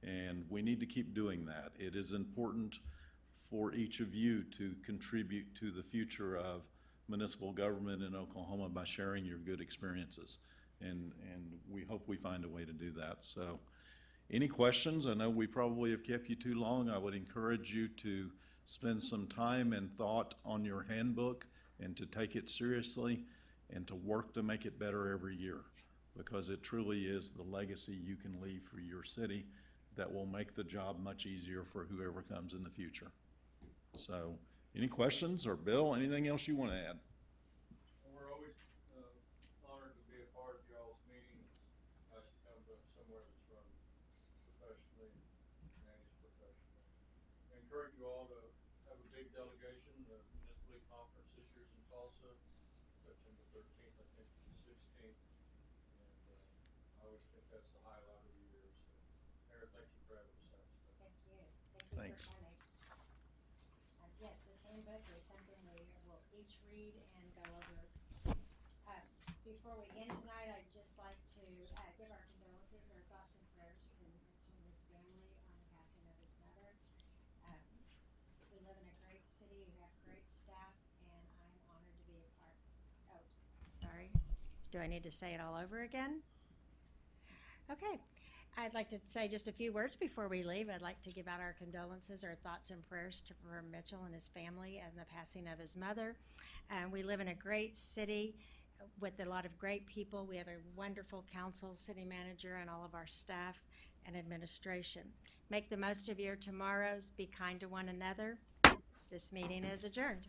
N: And we need to keep doing that. It is important for each of you to contribute to the future of municipal government in Oklahoma by sharing your good experiences. And we hope we find a way to do that. So any questions? I know we probably have kept you too long. I would encourage you to spend some time and thought on your handbook and to take it seriously and to work to make it better every year, because it truly is the legacy you can leave for your city that will make the job much easier for whoever comes in the future. So, any questions, or Bill, anything else you want to add?
M: We're always honored to be a part of y'all's meetings. Nice to come to somewhere that's run professionally, managed professionally. I encourage you all to have a big delegation, the Municipal League Conference this year's in Tulsa, September 13th, I think, to the 16th. And I always think that's the highlight of the year. So, Mayor, thank you for having us out today.
A: Thank you.
N: Thanks.
A: For coming. Yes, this handbook is something we will each read and go over. Before we end tonight, I'd just like to give our condolences, our thoughts and prayers to Mitchell and his family on the passing of his mother. We live in a great city, we have great staff, and I'm honored to be a part. Oh, sorry. Do I need to say it all over again? Okay. I'd like to say just a few words before we leave. I'd like to give out our condolences, our thoughts and prayers for Mitchell and his family and the passing of his mother. We live in a great city with a lot of great people. We have a wonderful council, city manager, and all of our staff and administration. Make the most of your tomorrows. Be kind to one another. This meeting is adjourned.